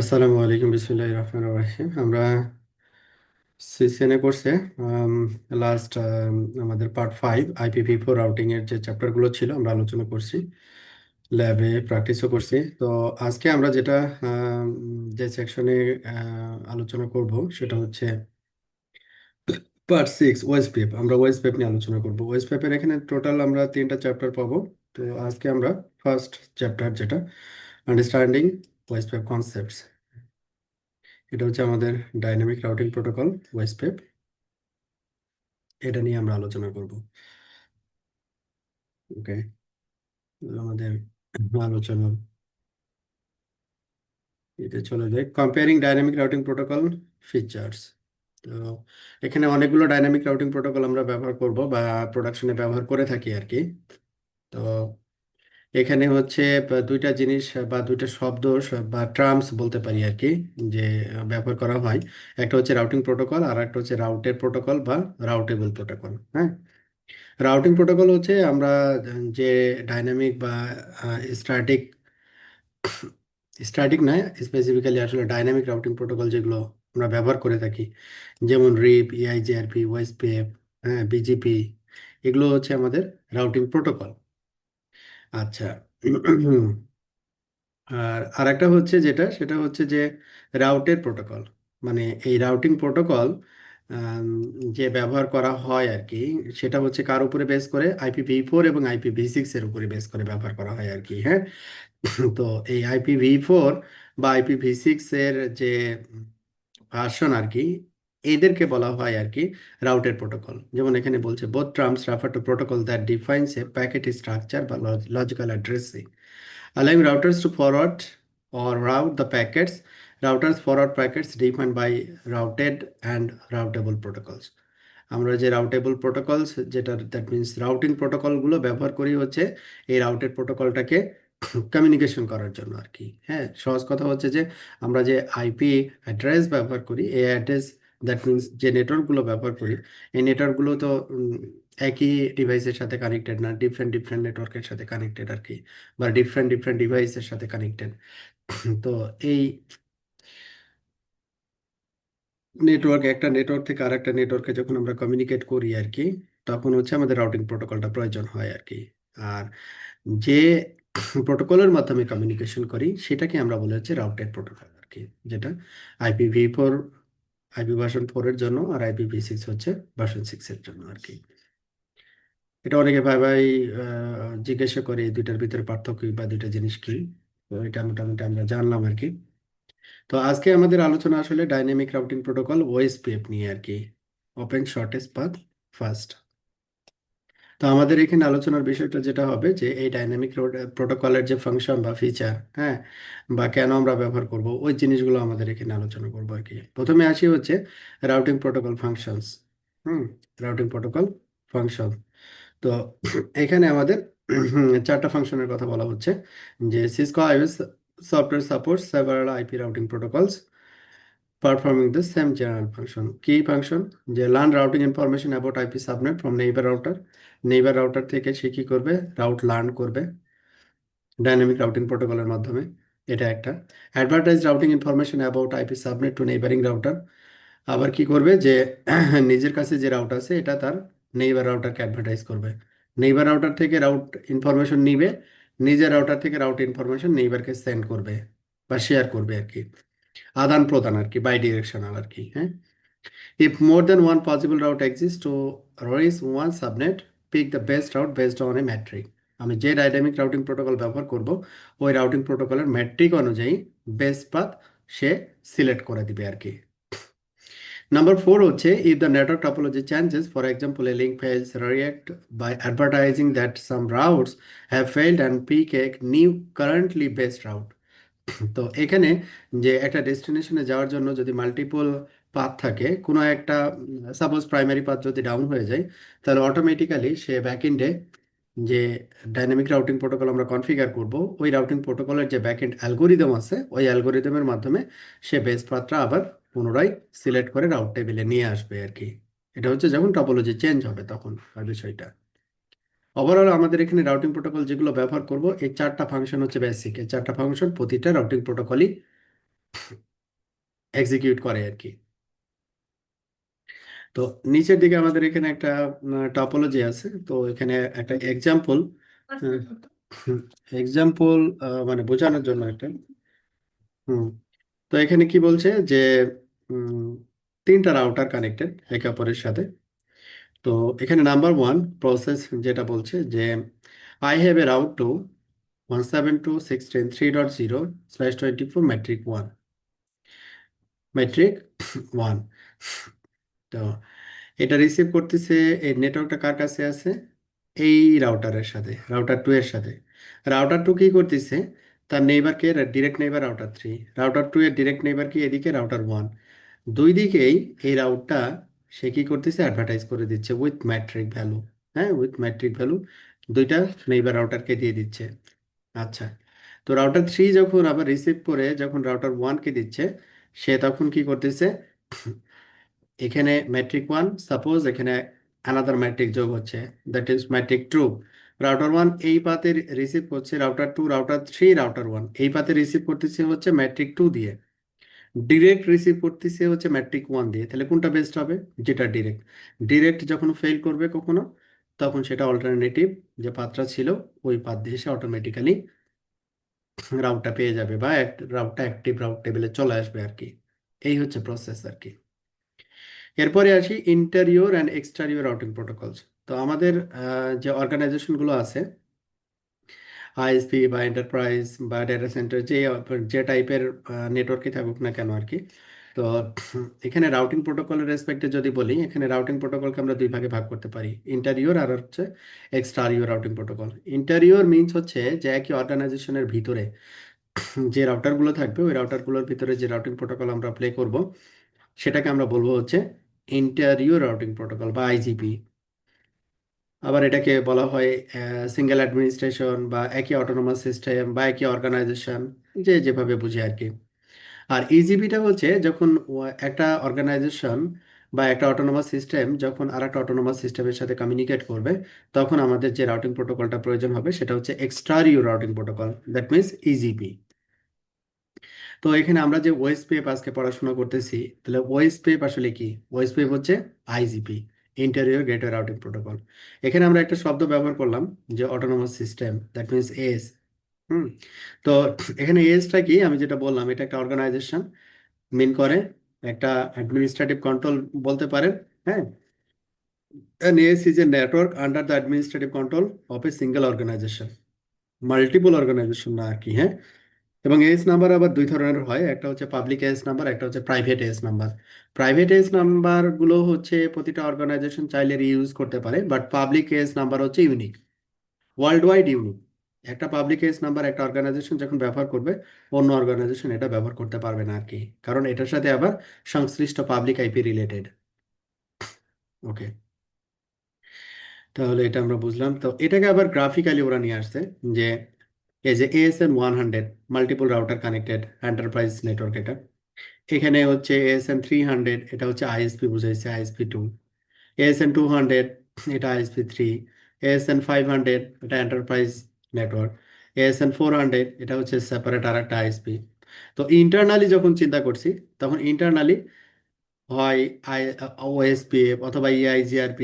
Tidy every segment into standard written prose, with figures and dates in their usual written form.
আসসালামু আলাইকুম, বিসমিল্লাহির রহমানির রহিম। আমরা সিসিএনএ কোর্সে লাস্ট আমাদের পার্ট 5 IPv4 রাউটিং এর যে চ্যাপ্টারগুলো ছিল আমরা আলোচনা করছি, ল্যাবে প্র্যাকটিসও করছি। তো আজকে আমরা যেটা যে সেকশনে আলোচনা করব সেটা হচ্ছে পার্ট 6 ওএসপিএফ। আমরা ওএসপিএফ নিয়ে আলোচনা করব। ওএসপিএফ এর এখানে টোটাল আমরা 3টা চ্যাপ্টার পাবো। তো আজকে আমরা ফার্স্ট চ্যাপ্টার যেটা আন্ডারস্ট্যান্ডিং ওএসপিএফ কনসেপ্টস, এটা হচ্ছে আমাদের ডাইনামিক রাউটিং প্রোটোকল ওএসপিএফ, এটা নিয়ে আমরা আলোচনা করব। ওকে, আমাদের আলোচনা এটা চলে যায় comparing dynamic routing protocol features. তো এখানে অনেকগুলো ডাইনামিক রাউটিং প্রোটোকল আমরা ব্যবহার করব বা প্রোডাকশনে ব্যবহার করে থাকি আর কি। তো এখানে হচ্ছে দুইটা জিনিস বা দুইটা শব্দ বা টার্মস বলতে পারি আর কি, যে ব্যবহার করা হয়। একটা হচ্ছে রাউটিং প্রোটোকল আর একটা হচ্ছে রাউটেড প্রোটোকল বা রাউটেবল প্রোটোকল। হ্যাঁ, রাউটিং প্রোটোকল হচ্ছে আমরা যে ডাইনামিক বা স্ট্যাটিক, স্ট্যাটিক নয়, স্পেসিফিক্যালি আসলে ডাইনামিক রাউটিং প্রোটোকল যেগুলো আমরা ব্যবহার করে থাকি, যেমন রিপ, ইআইজিআরপি, ওএসপিএফ, হ্যাঁ, বিজিপি, এগুলো হচ্ছে আমাদের রাউটিং প্রোটোকল। আচ্ছা, আর আরেকটা হচ্ছে যেটা, সেটা হচ্ছে যে রাউটের প্রোটোকল। মানে এই রাউটিং প্রোটোকল যে ব্যবহার করা হয় আর কি, সেটা হচ্ছে কার উপরে বেস করে, IPv4 এবং IPv6 এর উপরে বেস করে ব্যবহার করা হয় আর কি। হ্যাঁ, তো এই IPv4 বা IPv6 এর যে ভার্সন আর কি, এদেরকে বলা হয় আর কি রাউটের প্রোটোকল। যেমন এখানে বলছে both terms refer to protocol that defines a packet structure বা logical addressing, allowing routers to forward or route the packets. Routers forward packets defined by routed and routable protocols. আমরা যে রাউটেবল প্রোটোকলস, যেটা that means routing প্রোটোকলগুলো ব্যবহার করি হচ্ছে এই রাউটেড প্রোটোকলটাকে communication করার জন্য আর কি। হ্যাঁ, সহজ কথা হচ্ছে যে আমরা যে আইপি অ্যাড্রেস ব্যবহার করি, এই অ্যাড্রেস দ্যাট মিনস যে নেটওয়ার্কগুলো ব্যবহার করি, এই নেটওয়ার্কগুলো তো একই ডিভাইসের সাথে কানেক্টেড না, ডিফারেন্ট ডিফারেন্ট নেটওয়ার্কের সাথে কানেক্টেড আর কি, বা ডিফারেন্ট ডিফারেন্ট ডিভাইসের সাথে কানেক্টেড। তো এই নেটওয়ার্ক, একটা নেটওয়ার্ক থেকে আরেকটা নেটওয়ার্কে যখন আমরা কমিউনিকেট করি আর কি, তখন হচ্ছে আমাদের রাউটিং প্রোটোকলটা প্রয়োজন হয় আর কি। আর যে প্রোটোকলের মাধ্যমে কমিউনিকেশন করি সেটাকে আমরা বলে হচ্ছে রাউটেড প্রোটোকল আর কি, যেটা IPv4, আইপি ভার্সন 4 এর জন্য, আর IPv6 হচ্ছে ভার্সন 6 এর জন্য আর কি। এটা অনেকে ভাই ভাই জিজ্ঞাসা করে এই দুইটার ভিতরে পার্থক্য কি বা দুইটা জিনিস কি। তো এটা মোটামুটি আমরা জানলাম আর কি। তো আজকে আমাদের আলোচনা আসলে ডাইনামিক রাউটিং প্রোটোকল ওএসপিএফ নিয়ে আর কি, ওপেন শর্টেস্ট পাথ ফার্স্ট। তো আমাদের এখানে আলোচনার বিষয়টা যেটা হবে যে এই ডাইনামিক প্রোটোকলের যে ফাংশন বা ফিচার, হ্যাঁ, বা কেন আমরা ব্যবহার করব, ওই জিনিসগুলো আমাদের এখানে আলোচনা করবো আর কি। প্রথমে আসি হচ্ছে রাউটিং প্রোটোকল ফাংশনস। হুম, রাউটিং প্রোটোকল ফাংশন। তো এখানে আমাদের চারটা ফাংশনের কথা বলা হচ্ছে, যে Cisco is software support several IP routing protocols performing the same general function. Key function যে learn routing information about IP subnet from neighbor router. Neighbor router থেকে সে কি করবে, রাউট লার্ন করবে ডাইনামিক রাউটিং প্রোটোকলের মাধ্যমে। এটা একটা। Advertise routing information about IP subnet to neighbouring router. আবার কি করবে যে নিজের কাছে যে রাউট আছে এটা তার নেইবার রাউটারকে অ্যাডভার্টাইজ করবে। নেইবার রাউটার থেকে রাউট ইনফরমেশন নিবে, নিজের রাউটার থেকে রাউট ইনফরমেশন নেইবারকে সেন্ড করবে বা শেয়ার করবে আর কি। আদান প্রদান আর কি, বাই ডিরেকশনাল আর কি। হ্যাঁ, if more than one possible route exists to raise one subnet, pick the best route based on a metric. আমি যে ডাইনামিক রাউটিং প্রোটোকল ব্যবহার করব, ওই রাউটিং প্রোটোকলের ম্যাট্রিক অনুযায়ী বেস্ট পাথ সে সিলেক্ট করে দিবে আর কি। নাম্বার 4 হচ্ছে if the network topology changes, for example a link fails, react by advertising that some routes have failed and pick a new currently best route. তো এখানে যে একটা ডেস্টিনেশনে যাওয়ার জন্য যদি মাল্টিপল পাথ থাকে, কোনো একটা সাপোজ প্রাইমারি পাথ যদি ডাউন হয়ে যায়, তাহলে অটোমেটিক্যালি সে ব্যাকএন্ডে যে ডাইনামিক রাউটিং প্রোটোকল আমরা কনফিগার করব, ওই রাউটিং প্রোটোকলের যে ব্যাকএন্ড অ্যালগোরিদম আছে, ওই অ্যালগোরিদমের মাধ্যমে সে বেস্ট পাথটা আবার পুনরায় সিলেক্ট করে রাউট টেবিলে নিয়ে আসবে আর কি। এটা হচ্ছে যখন টপোলজি চেঞ্জ হবে তখন আর বিষয়টা। ওভারঅল আমাদের এখানে রাউটিং প্রোটোকল যেগুলো ব্যবহার করব, এই চারটা ফাংশন হচ্ছে বেসিক। এই চারটা ফাংশন প্রতিটা রাউটিং প্রোটোকলই এক্সিকিউট করে আর কি। তো নিচের দিকে আমাদের এখানে একটা টপোলজি আছে, তো এখানে একটা এক্সাম্পল, এক্সাম্পল মানে বোঝানোর জন্য একটা। হুম তো এখানে কি বলছে যে উম, তিনটা রাউটার কানেক্টেড একে অপরের সাথে। তো এখানে নাম্বার ওয়ান প্রসেস যেটা বলছে যে I have a route to 172.16.3.0/24 metric one, metric one. তো এটা রিসিভ করতেছে, এই নেটওয়ার্কটা কার কাছে আছে? এই রাউটারের সাথে, রাউটার টু এর সাথে। রাউটার টু কি করতেছে? তার নেইবারকে, direct neighbour router three, router two এর ডিরেক্ট নেইবার কি এদিকে রাউটার ওয়ান, দুই দিকেই এই রাউটটা সে কি করতেছে? অ্যাডভার্টাইজ করে দিচ্ছে উইথ ম্যাট্রিক ভ্যালু। হ্যাঁ, উইথ ম্যাট্রিক ভ্যালু দুইটা নেইবার রাউটারকে দিয়ে দিচ্ছে। আচ্ছা, তো রাউটার থ্রি যখন আবার রিসিভ করে যখন রাউটার ওয়ানকে দিচ্ছে, সে তখন কি করতেছে? এখানে ম্যাট্রিক ওয়ান, সাপোজ এখানে আনাদার ম্যাট্রিক যোগ হচ্ছে, that is metric two. Router one এই পাতে রিসিভ করছে router two, router three, router one এই পাতে রিসিভ করতেছে হচ্ছে ম্যাট্রিক টু দিয়ে, ডিরেক্ট রিসিভ করতেছে হচ্ছে ম্যাট্রিক ওয়ান দিয়ে। তাহলে কোনটা বেস্ট হবে? যেটা ডিরেক্ট। ডিরেক্ট যখন ফেল করবে কখনো, তখন সেটা অল্টারনেটিভ যে পাথটা ছিল ওই পাথ দিয়ে সে অটোমেটিক্যালি রাউটটা পেয়ে যাবে, বা রাউটটা অ্যাক্টিভ রাউট টেবিলে চলে আসবে আর কি। এই হচ্ছে প্রসেস আর কি। এরপরে আসি interior and exterior routing protocols. তো আমাদের যে অর্গানাইজেশনগুলো আছে, আইএসপি বা এন্টারপ্রাইজ বা ডেটা সেন্টার, যে যে টাইপের নেটওয়ার্কে থাকুক না কেন আর কি। তো এখানে রাউটিং প্রোটোকলের রেসপেক্টে যদি বলি, এখানে রাউটিং প্রোটোকলকে আমরা দুই ভাগে ভাগ করতে পারি, ইন্টেরিয়র আর হচ্ছে exterior routing protocol. Interior means হচ্ছে যে একই অর্গানাইজেশনের ভিতরে যে রাউটারগুলো থাকবে, ওই রাউটারগুলোর ভিতরে যে রাউটিং প্রোটোকল আমরা প্লে করব, সেটাকে আমরা বলবো হচ্ছে ইন্টেরিয়র রাউটিং প্রোটোকল বা আইজিপি। আবার এটাকে বলা হয় সিঙ্গেল অ্যাডমিনিস্ট্রেশন বা একই অটোনোমাস সিস্টেম বা একই অর্গানাইজেশন, যে যেভাবে বুঝে আর কি। আর ইজিপিটা হচ্ছে যখন একটা অর্গানাইজেশন বা একটা অটোনোমাস সিস্টেম যখন আর একটা অটোনোমাস সিস্টেমের সাথে কমিউনিকেট করবে, তখন আমাদের যে রাউটিং প্রোটোকলটা প্রয়োজন হবে সেটা হচ্ছে exterior routing protocol, that means EGP. তো এখানে আমরা যে ওএসপিএফ আজকে পড়াশোনা করতেছি, তাহলে ওএসপিএফ আসলে কি? ওএসপিএফ হচ্ছে IGP, interior gateway routing protocol. এখানে আমরা একটা শব্দ ব্যবহার করলাম যে autonomous system, that means AS. হুম তো এখানে এসটা কি? আমি যেটা বললাম, এটা একটা অর্গানাইজেশন মিন করে, একটা অ্যাডমিনিস্ট্রেটিভ কন্ট্রোল বলতে পারেন। হ্যাঁ, an AS is a network under the administrative control of a single organization, multiple organization না আর কি। হ্যাঁ, এবং এস নাম্বার আবার দুই ধরনের হয়, একটা হচ্ছে পাবলিক এস নাম্বার, একটা হচ্ছে private S number. Private S number গুলো হচ্ছে প্রতিটা অর্গানাইজেশন চাইলে ইউজ করতে পারে, বাট পাবলিক এস নাম্বার হচ্ছে ইউনিক, ওয়ার্ল্ড ওয়াইড ইউনিক। একটা পাবলিক এস নাম্বার একটা অর্গানাইজেশন যখন ব্যবহার করবে, অন্য অর্গানাইজেশন এটা ব্যবহার করতে পারবে না আর কি, কারণ এটার সাথে আবার সংশ্লিষ্ট পাবলিক আইপি রিলেটেড। ওকে, তাহলে এটা আমরা বুঝলাম। তো এটাকে আবার গ্রাফিক্যালি ওরা নিয়ে আসছে যে এই যে ASN 100, multiple router connected enterprise network, এটা এখানে হচ্ছে ASN 300, এটা হচ্ছে আইএসপি বুঝাইছে, ISP 2। ASN 200, এটা ISP 3। ASN 500, এটা এন্টারপ্রাইজ নেটওয়ার্ক। ASN 400, এটা হচ্ছে সেপারেট আর একটা আইএসপি। তো ইন্টারনালি যখন চিন্তা করছি, তখন ইন্টারনালি হয় আই ওএসপিএফ অথবা EIGRP,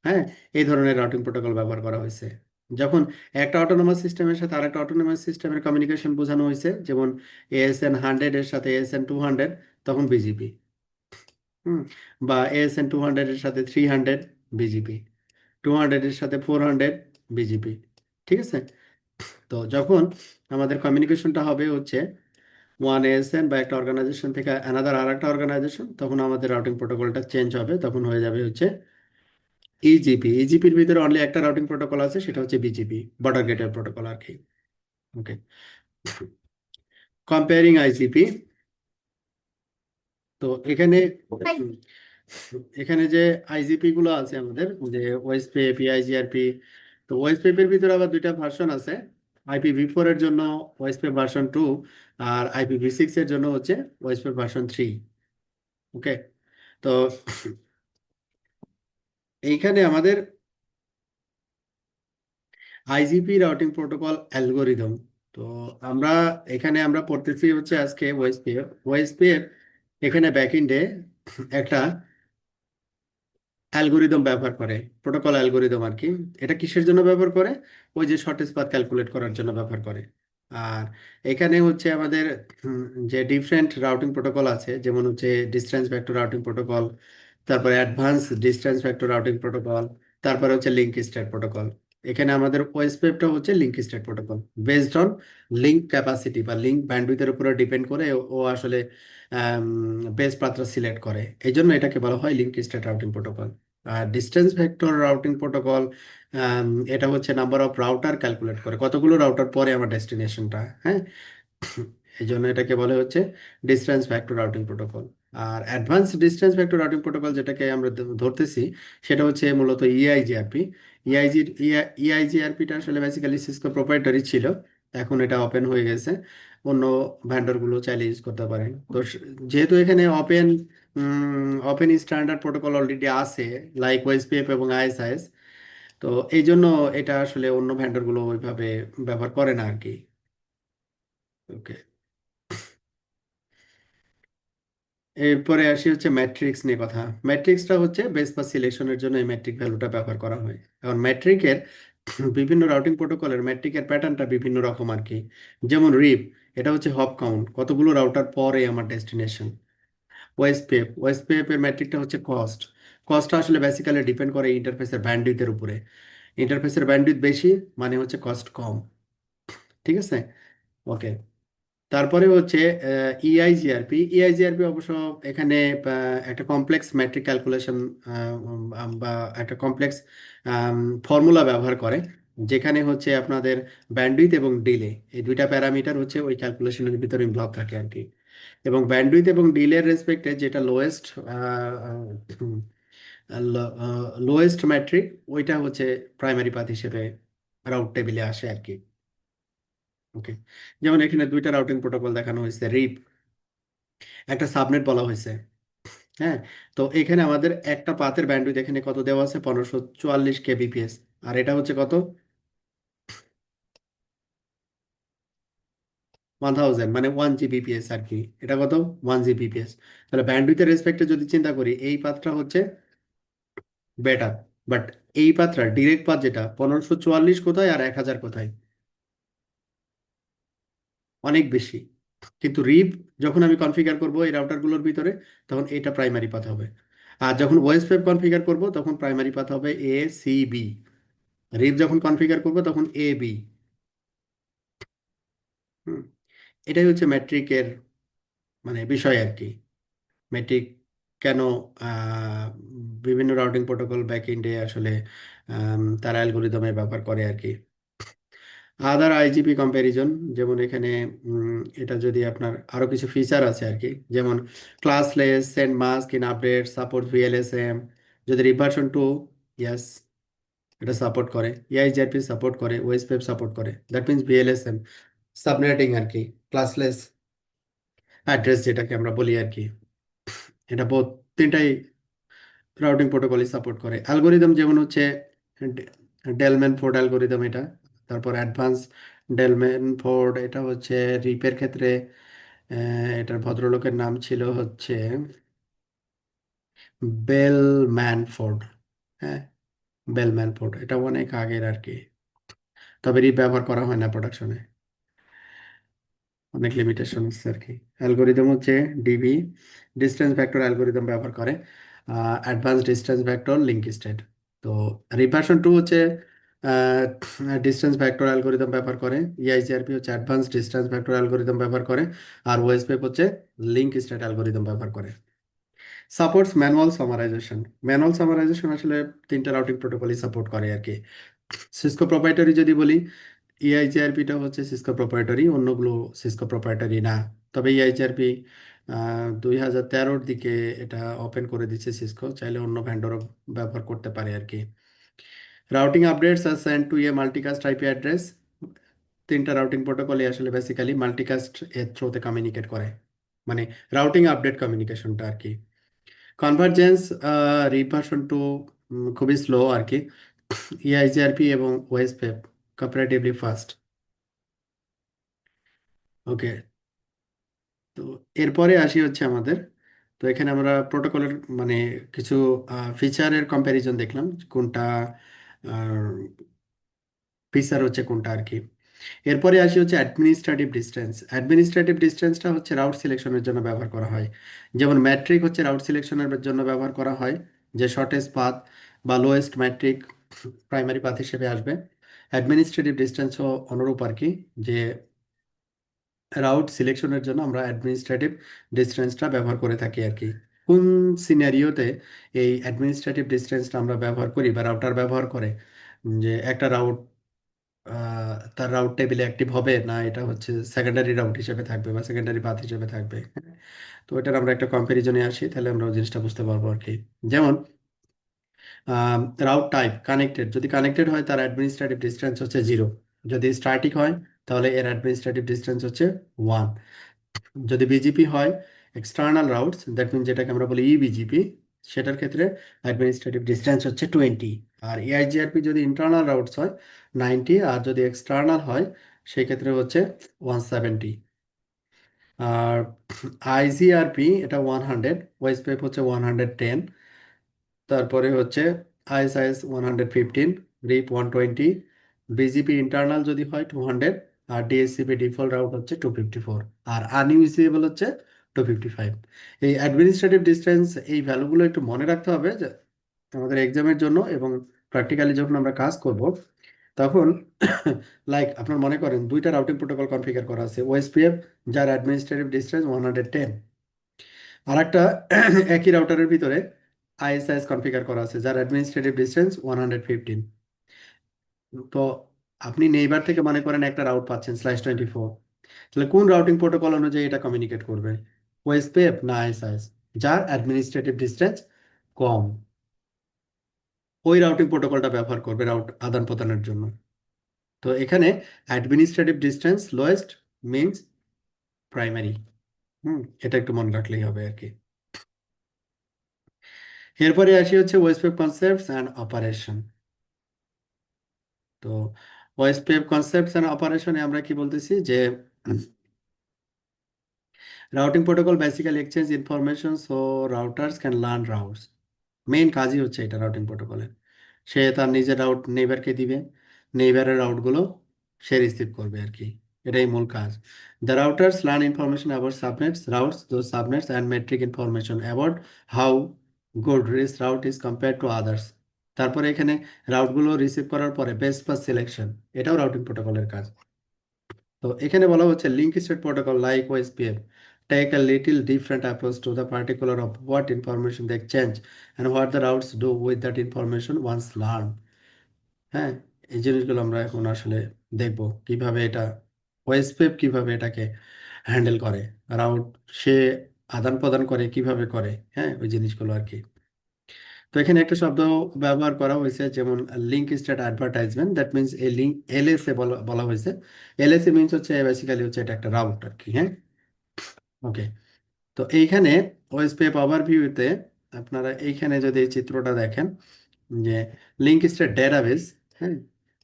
হ্যাঁ, এই ধরনের রাউটিং প্রোটোকল ব্যবহার করা হয়েছে। যখন একটা অটোনোমাস সিস্টেমের সাথে আরেকটা অটোনোমাস সিস্টেমের কমিউনিকেশন বোঝানো হয়েছে, যেমন ASN 100 এর সাথে ASN 200, তখন বিজিপি। হুম বা ASN 200 এর সাথে 300, বিজিপি। 200 এর সাথে 400, বিজিপি। ঠিক আছে। তো যখন আমাদের কমিউনিকেশনটা হবে হচ্ছে ওয়ান এএসএন বা একটা অর্গানাইজেশন থেকে অ্যানাদার আর একটা অর্গানাইজেশন, তখন আমাদের রাউটিং প্রোটোকলটা চেঞ্জ হবে, তখন হয়ে যাবে হচ্ছে ইজিপি। ইজিপির ভিতরে অনলি একটা রাউটিং প্রোটোকল আছে, সেটা হচ্ছে বিজিপি, বর্ডার গেটওয়ে প্রোটোকল আর কি। ওকে, কম্পেয়ারিং আইজিপি। তো এখানে এখানে যে আইজিপি গুলো আছে আমাদের, যে ওএসপিএফ, IGRP। তো ওএসপিএফ এর ভিতরে আবার দুইটা ভার্সন আছে, IPv4 এর জন্য ওএসপিএফ ভার্সন 2, আর IPv6 এর জন্য হচ্ছে ওএসপিএফ ভার্সন 3। ওকে, তো এইখানে আমাদের আইজিপি রাউটিং প্রোটোকল অ্যালগোরিদম, তো আমরা এখানে আমরা পড়তেছি হচ্ছে আজকে ওএসপিএফ। ওএসপিএফ এখানে ব্যাকএন্ডে একটা অ্যালগোরিদম ব্যবহার করে, প্রোটোকল অ্যালগোরিদম আর কি। এটা কিসের জন্য ব্যবহার করে? ওই যে শর্টেস্ট পাথ ক্যালকুলেট করার জন্য ব্যবহার করে। আর এখানে হচ্ছে আমাদের উম, যে ডিফারেন্ট রাউটিং প্রোটোকল আছে, যেমন হচ্ছে ডিসটেন্স ভেক্টর রাউটিং প্রোটোকল, তারপরে advance distance vector routing protocol, তারপরে হচ্ছে লিঙ্ক স্টেট প্রোটোকল। এখানে আমাদের ওএসপিএফটা হচ্ছে link state protocol, based on link capacity বা লিঙ্ক ব্যান্ডউইথের উপরে ডিপেন্ড করে ও আসলে বেস পাথটা সিলেক্ট করে। এই জন্য এটাকে বলা হয় লিঙ্ক স্টেট রাউটিং প্রোটোকল। আর ডিস্টেন্স ভেক্টর রাউটিং প্রোটোকল, এটা হচ্ছে নাম্বার অফ রাউটার ক্যালকুলেট করে, কতগুলো রাউটার পরে আমার ডেস্টিনেশনটা। হ্যাঁ, এই জন্য এটাকে বলে হচ্ছে ডিস্টেন্স ভেক্টর রাউটিং প্রোটোকল। আর advance distance vector routing protocol যেটাকে আমরা ধরতেছি, সেটা হচ্ছে মূলত ইআইজিআরপি। ইআইজিআরপিটা আসলে বেসিক্যালি সিসকো প্রোপ্রাইটারি ছিল, এখন এটা ওপেন হয়ে গেছে, অন্য ভেন্ডরগুলো চাইলে ইউজ করতে পারে। তো যেহেতু এখানে ওপেন স্ট্যান্ডার্ড প্রোটোকল অলরেডি আছে, লাইক ওএসপিএফ এবং আইএসআইএস, তো এই জন্য এটা আসলে অন্য ভেন্ডরগুলো ওইভাবে ব্যবহার করে না আর কি। ওকে, এরপরে আসি হচ্ছে ম্যাট্রিক্স নিয়ে কথা। ম্যাট্রিক্সটা হচ্ছে বেস পাস সিলেকশনের জন্য এই ম্যাট্রিক ভ্যালুটা ব্যবহার করা হয়। এখন ম্যাট্রিকের বিভিন্ন রাউটিং প্রোটোকলের ম্যাট্রিকের প্যাটার্নটা বিভিন্ন রকম আর কি। যেমন রিপ, এটা হচ্ছে হপ কাউন্ট, কতগুলো রাউটার পরে আমার ডেস্টিনেশন। ওএসপিএফ, ওএসপিএফ এর ম্যাট্রিকটা হচ্ছে কস্ট। কস্টটা আসলে বেসিক্যালি ডিপেন্ড করে ইন্টারফেসের ব্যান্ডউইথের উপরে। ইন্টারফেসের ব্যান্ডউইথ বেশি মানে হচ্ছে কস্ট কম। ঠিক আছে, ওকে। তারপরে হচ্ছে ইআইজিআরপি। ইআইজিআরপি অবশ্য এখানে একটা কমপ্লেক্স ম্যাট্রিক ক্যালকুলেশন বা একটা কমপ্লেক্স ফর্মুলা ব্যবহার করে, যেখানে হচ্ছে আপনাদের ব্যান্ডউইথ এবং ডিলে, এই দুইটা প্যারামিটার হচ্ছে ওই ক্যালকুলেশনের ভিতরে ইনভলভ থাকে আর কি। এবং ব্যান্ডউইথ এবং ডিলের রেসপেক্টে যেটা লোয়েস্ট ম্যাট্রিক, ওইটা হচ্ছে প্রাইমারি পাথ হিসেবে রাউট টেবিলে আসে আর কি। ওকে, যেমন এখানে দুইটা রাউটিং প্রোটোকল দেখানো হয়েছে, রিপ একটা সাবনেট বলা হয়েছে। হ্যাঁ, তো এখানে আমাদের একটা পাথের ব্যান্ডউইথ এখানে কত দেওয়া আছে, 1544 কেবিপিএস। আর এটা হচ্ছে কত, 1000, মানে 1 জিবিপিএস আর কি। এটা কত, 1 জিবিপিএস। তাহলে ব্যান্ডউইথের রেসপেক্টে যদি চিন্তা করি, এই পাথটা হচ্ছে বেটার। বাট এই পাথটা ডিরেক্ট পাথ যেটা, 1544 কোথায় আর 1000 কোথায়, অনেক বেশি। কিন্তু রিপ যখন আমি কনফিগার করব এই রাউটারগুলোর ভিতরে, তখন এটা প্রাইমারি পাথ হবে। আর যখন ওএস ওয়েব কনফিগার করব, তখন প্রাইমারি পাথ হবে এ, সি, বি। রিপ যখন কনফিগার করব, তখন এ, বি। হুম, এটাই হচ্ছে ম্যাট্রিকের মানে বিষয় আর কি। ম্যাট্রিক কেন আহ, বিভিন্ন রাউটিং প্রোটোকল ব্যাকএন্ডে আসলে তারা অ্যালগোরিদমে ব্যবহার করে আর কি। আদার আইজিপি কম্প্যারিজন, যেমন এখানে এটা যদি আপনার আরো কিছু ফিচার আছে আর কি, যেমন classless, send mask in update, support VLSM. যদি রিভার্সন টু, ইয়াস, এটা সাপোর্ট করে। ইআইজিআরপি সাপোর্ট করে, ওএসপিএফ সাপোর্ট করে, দ্যাট মিনস ভিএলএসএম সাবনেটিং আর কি, ক্লাসলেস অ্যাড্রেস যেটাকে আমরা বলি আর কি। এটা বোধ তিনটাই রাউটিং প্রোটোকলই সাপোর্ট করে। অ্যালগোরিদম যেমন হচ্ছে ডেলম্যান ফোর্ড অ্যালগোরিদম এটা, তারপর অ্যাডভান্স ডেলম্যান ফোর্ড, এটা হচ্ছে রিপের ক্ষেত্রে এটার ভদ্রলোকের নাম ছিল হচ্ছে বেল ম্যানফোর্ড। হ্যাঁ, বেল ম্যানফোর্ড, এটা অনেক আগের আর কি। তবে রিপ ব্যবহার করা হয় না প্রোডাকশনে, অনেক লিমিটেশন আছে আর কি। অ্যালগোরিদম হচ্ছে ডিবি, ডিস্টেন্স ভেক্টর অ্যালগোরিদম ব্যবহার করে। Advance distance vector link state. তো রিভার্সন টু হচ্ছে ডিস্টেন্স ভেক্টর অ্যালগোরিদম ব্যবহার করে। ইআইজিআরপি হচ্ছে অ্যাডভান্স ডিস্টেন্স ভেক্টর অ্যালগোরিদম ব্যবহার করে। আর ওএসপিএফ হচ্ছে লিঙ্ক স্টেট অ্যালগোরিদম ব্যবহার করে। Supports manual summarisation. Manual summarisation আসলে তিনটা রাউটিং প্রোটোকলই সাপোর্ট করে আর কি। সিসকো প্রোপ্রাইটারি যদি বলি, ইআইজিআরপিটা হচ্ছে সিসকো প্রোপ্রাইটারি, অন্যগুলো সিসকো প্রোপ্রাইটারি না। তবে ইআইজিআরপি 2013-র দিকে এটা ওপেন করে দিচ্ছে সিসকো, চাইলে অন্য ভেন্ডরও ব্যবহার করতে পারে আর কি। রাউটিং আপডেটস আর send to a multicast IP address. তিনটা রাউটিং প্রোটোকলই আসলে বেসিক্যালি মাল্টিকাস্ট এর থ্রুতে কমিউনিকেট করে, মানে রাউটিং আপডেট কমিউনিকেশনটা আর কি। কনভার্জেন্স, রিভার্সন টু খুবই স্লো আর কি। ইআইজিআরপি এবং ওএসপিএফ কম্পারেটিভলি ফাস্ট। ওকে, তো এরপরে আসি হচ্ছে আমাদের, তো এখানে আমরা প্রোটোকলের মানে কিছু ফিচারের কম্প্যারিজন দেখলাম, কোনটা ফিচার হচ্ছে কোনটা আর কি। এরপরে আসি হচ্ছে অ্যাডমিনিস্ট্রেটিভ ডিস্টেন্স। অ্যাডমিনিস্ট্রেটিভ ডিস্টেন্সটা হচ্ছে রাউট সিলেকশনের জন্য ব্যবহার করা হয়। যেমন ম্যাট্রিক হচ্ছে রাউট সিলেকশনের জন্য ব্যবহার করা হয়, যে শর্টেস্ট পাথ বা লোয়েস্ট ম্যাট্রিক প্রাইমারি পাথ হিসেবে আসবে। অ্যাডমিনিস্ট্রেটিভ ডিস্টেন্সও অনুরূপ আর কি, যে রাউট সিলেকশনের জন্য আমরা অ্যাডমিনিস্ট্রেটিভ ডিস্টেন্সটা ব্যবহার করে থাকি আর কি। কোন সিনারিওতে এই অ্যাডমিনিস্ট্রেটিভ ডিস্টেন্সটা আমরা ব্যবহার করি বা রাউটার ব্যবহার করে, যে একটা রাউট তার রাউট টেবিলে অ্যাক্টিভ হবে না, এটা হচ্ছে সেকেন্ডারি রাউট হিসেবে থাকবে বা সেকেন্ডারি পাথ হিসেবে থাকবে। তো এটার আমরা একটা কম্পারিজনে আসি, তাহলে আমরা ওই জিনিসটা বুঝতে পারবো আর কি। যেমন রাউট টাইপ কানেক্টেড, যদি কানেক্টেড হয় তার অ্যাডমিনিস্ট্রেটিভ ডিস্টেন্স হচ্ছে 0। যদি স্ট্যাটিক হয় তাহলে এর অ্যাডমিনিস্ট্রেটিভ ডিস্টেন্স হচ্ছে 1। যদি বিজিপি হয়, এক্সটার্নাল রাউটস, দ্যাট মিন যেটাকে আমরা বলি ইবিজিপি, সেটার ক্ষেত্রে অ্যাডমিনিস্ট্রেটিভ ডিস্টেন্স হচ্ছে 20। আর এআইজিআরপি যদি ইন্টারনাল রাউটস হয় 90, আর যদি এক্সটার্নাল হয় সেই ক্ষেত্রে হচ্ছে 170। আর আইজিআরপি এটা 100, ওয়েসপেপ হচ্ছে 110, তারপরে হচ্ছে আইএসআইএস 115, রিপ 120, বিজিপি ইন্টারনাল যদি হয় 200, আর ডিএসসিপি ডিফল্ট রাউট হচ্ছে 254, আর আনইউজেবল হচ্ছে 255। এই অ্যাডমিনিস্ট্রেটিভ ডিস্টেন্স, এই ভ্যালুগুলো একটু মনে রাখতে হবে যে আমাদের এক্সামের জন্য, এবং প্র্যাকটিক্যালি যখন আমরা কাজ করব তখন লাইক আপনার মনে করেন দুইটা রাউটিং প্রোটোকল কনফিগার করা আছে, ওএসপিএফ যার অ্যাডমিনিস্ট্রেটিভ ডিস্টেন্স 110, আর একটা একই রাউটারের ভিতরে আইএসআইএস কনফিগার করা আছে যার অ্যাডমিনিস্ট্রেটিভ ডিস্টেন্স 115। তো আপনি নেইবার থেকে মনে করেন একটা রাউট পাচ্ছেন /24, তাহলে কোন রাউটিং প্রোটোকল অনুযায়ী এটা কমিউনিকেট করবে, ওএসপিএফ না আইএসআইএস? যার অ্যাডমিনিস্ট্রেটিভ ডিস্টেন্স কম, ওই রাউটিং প্রোটোকলটা ব্যবহার করবে রাউট আদান প্রদানের জন্য। তো এখানে administrative distance lowest means primary. এটা একটু মনে রাখলেই হবে আর কি। এরপরে আসি হচ্ছে ওয়েসপেপ কনসেপ্টস অ্যান্ড অপারেশন। তো ওএসপিএফ কনসেপ্টস অ্যান্ড অপারেশনে আমরা কি বলতেছি, যে routing protocol basically exchange information so routers can learn routes. Main কাজই হচ্ছে এটা রাউটিং প্রোটোকলের। সে তার নিজের রাউট নেইবারকে দিবে, নেইবারের রাউটগুলো সে রিসিভ করবে আর কি, এটাই মূল কাজ। The routers learn information about subnets routes though subnets and metric information about how good this route is compare to others. তারপরে এখানে রাউটগুলো রিসিভ করার পরে বেস্ট ফার্স্ট সিলেকশন, এটাও রাউটিং প্রোটোকলের কাজ। তো এখানে বলা হচ্ছে link state protocol like OSPF take a little different approach to the particular of what information they exchange and what the routes do with that information once learned। হ্যাঁ, এই জিনিসগুলো আমরা এখন আসলে দেখব কিভাবে এটা ওএসপিএফ কিভাবে এটাকে হ্যান্ডেল করে, রাউট সে আদান প্রদান করে কিভাবে করে, হ্যাঁ ওই জিনিসগুলো আর কি। তো এখানে একটা শব্দ ব্যবহার করা হয়েছে, যেমন link state advertisement, that means এই লিঙ্ক এলএসএ বলা বলা হয়েছে। এলএসএ মিনস হচ্ছে বেসিক্যালি হচ্ছে এটা একটা রাউট আর কি। হ্যাঁ, ওকে। তো এইখানে ওএসপিএফ ওভারভিউতে আপনারা এইখানে যদি এই চিত্রটা দেখেন, যে লিঙ্ক স্টেট ডেটাবেস, হ্যাঁ,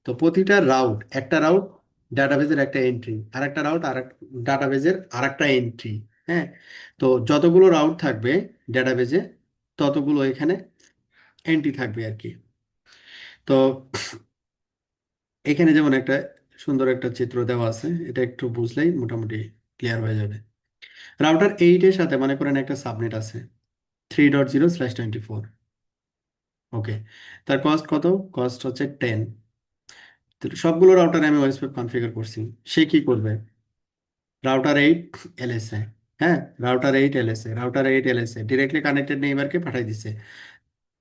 তো প্রতিটা রাউট, একটা রাউট ডাটাবেজের একটা এন্ট্রি, আর একটা রাউট আর ডাটাবেজের আর একটা এন্ট্রি। হ্যাঁ, তো যতগুলো রাউট থাকবে ডাটাবেজে ততগুলো এখানে এন্ট্রি থাকবে আর কি। তো এখানে যেমন একটা সুন্দর একটা চিত্র দেওয়া আছে, এটা একটু বুঝলেই মোটামুটি ক্লিয়ার হয়ে যাবে। রাউটার 8 এর সাথে মনে করেন একটা সাবনেট আছে 3.0/24। ওকে, তার কস্ট কত? কস্ট হচ্ছে 10। তো সবগুলো রাউটারে আমি ওএসপিএফ কনফিগার করছি। সে কি করবে? রাউটার 8 এলএসএ, হ্যাঁ, রাউটার 8 এলএসএ ডিরেক্টলি কানেক্টেড নেইবারকে পাঠিয়ে দিছে।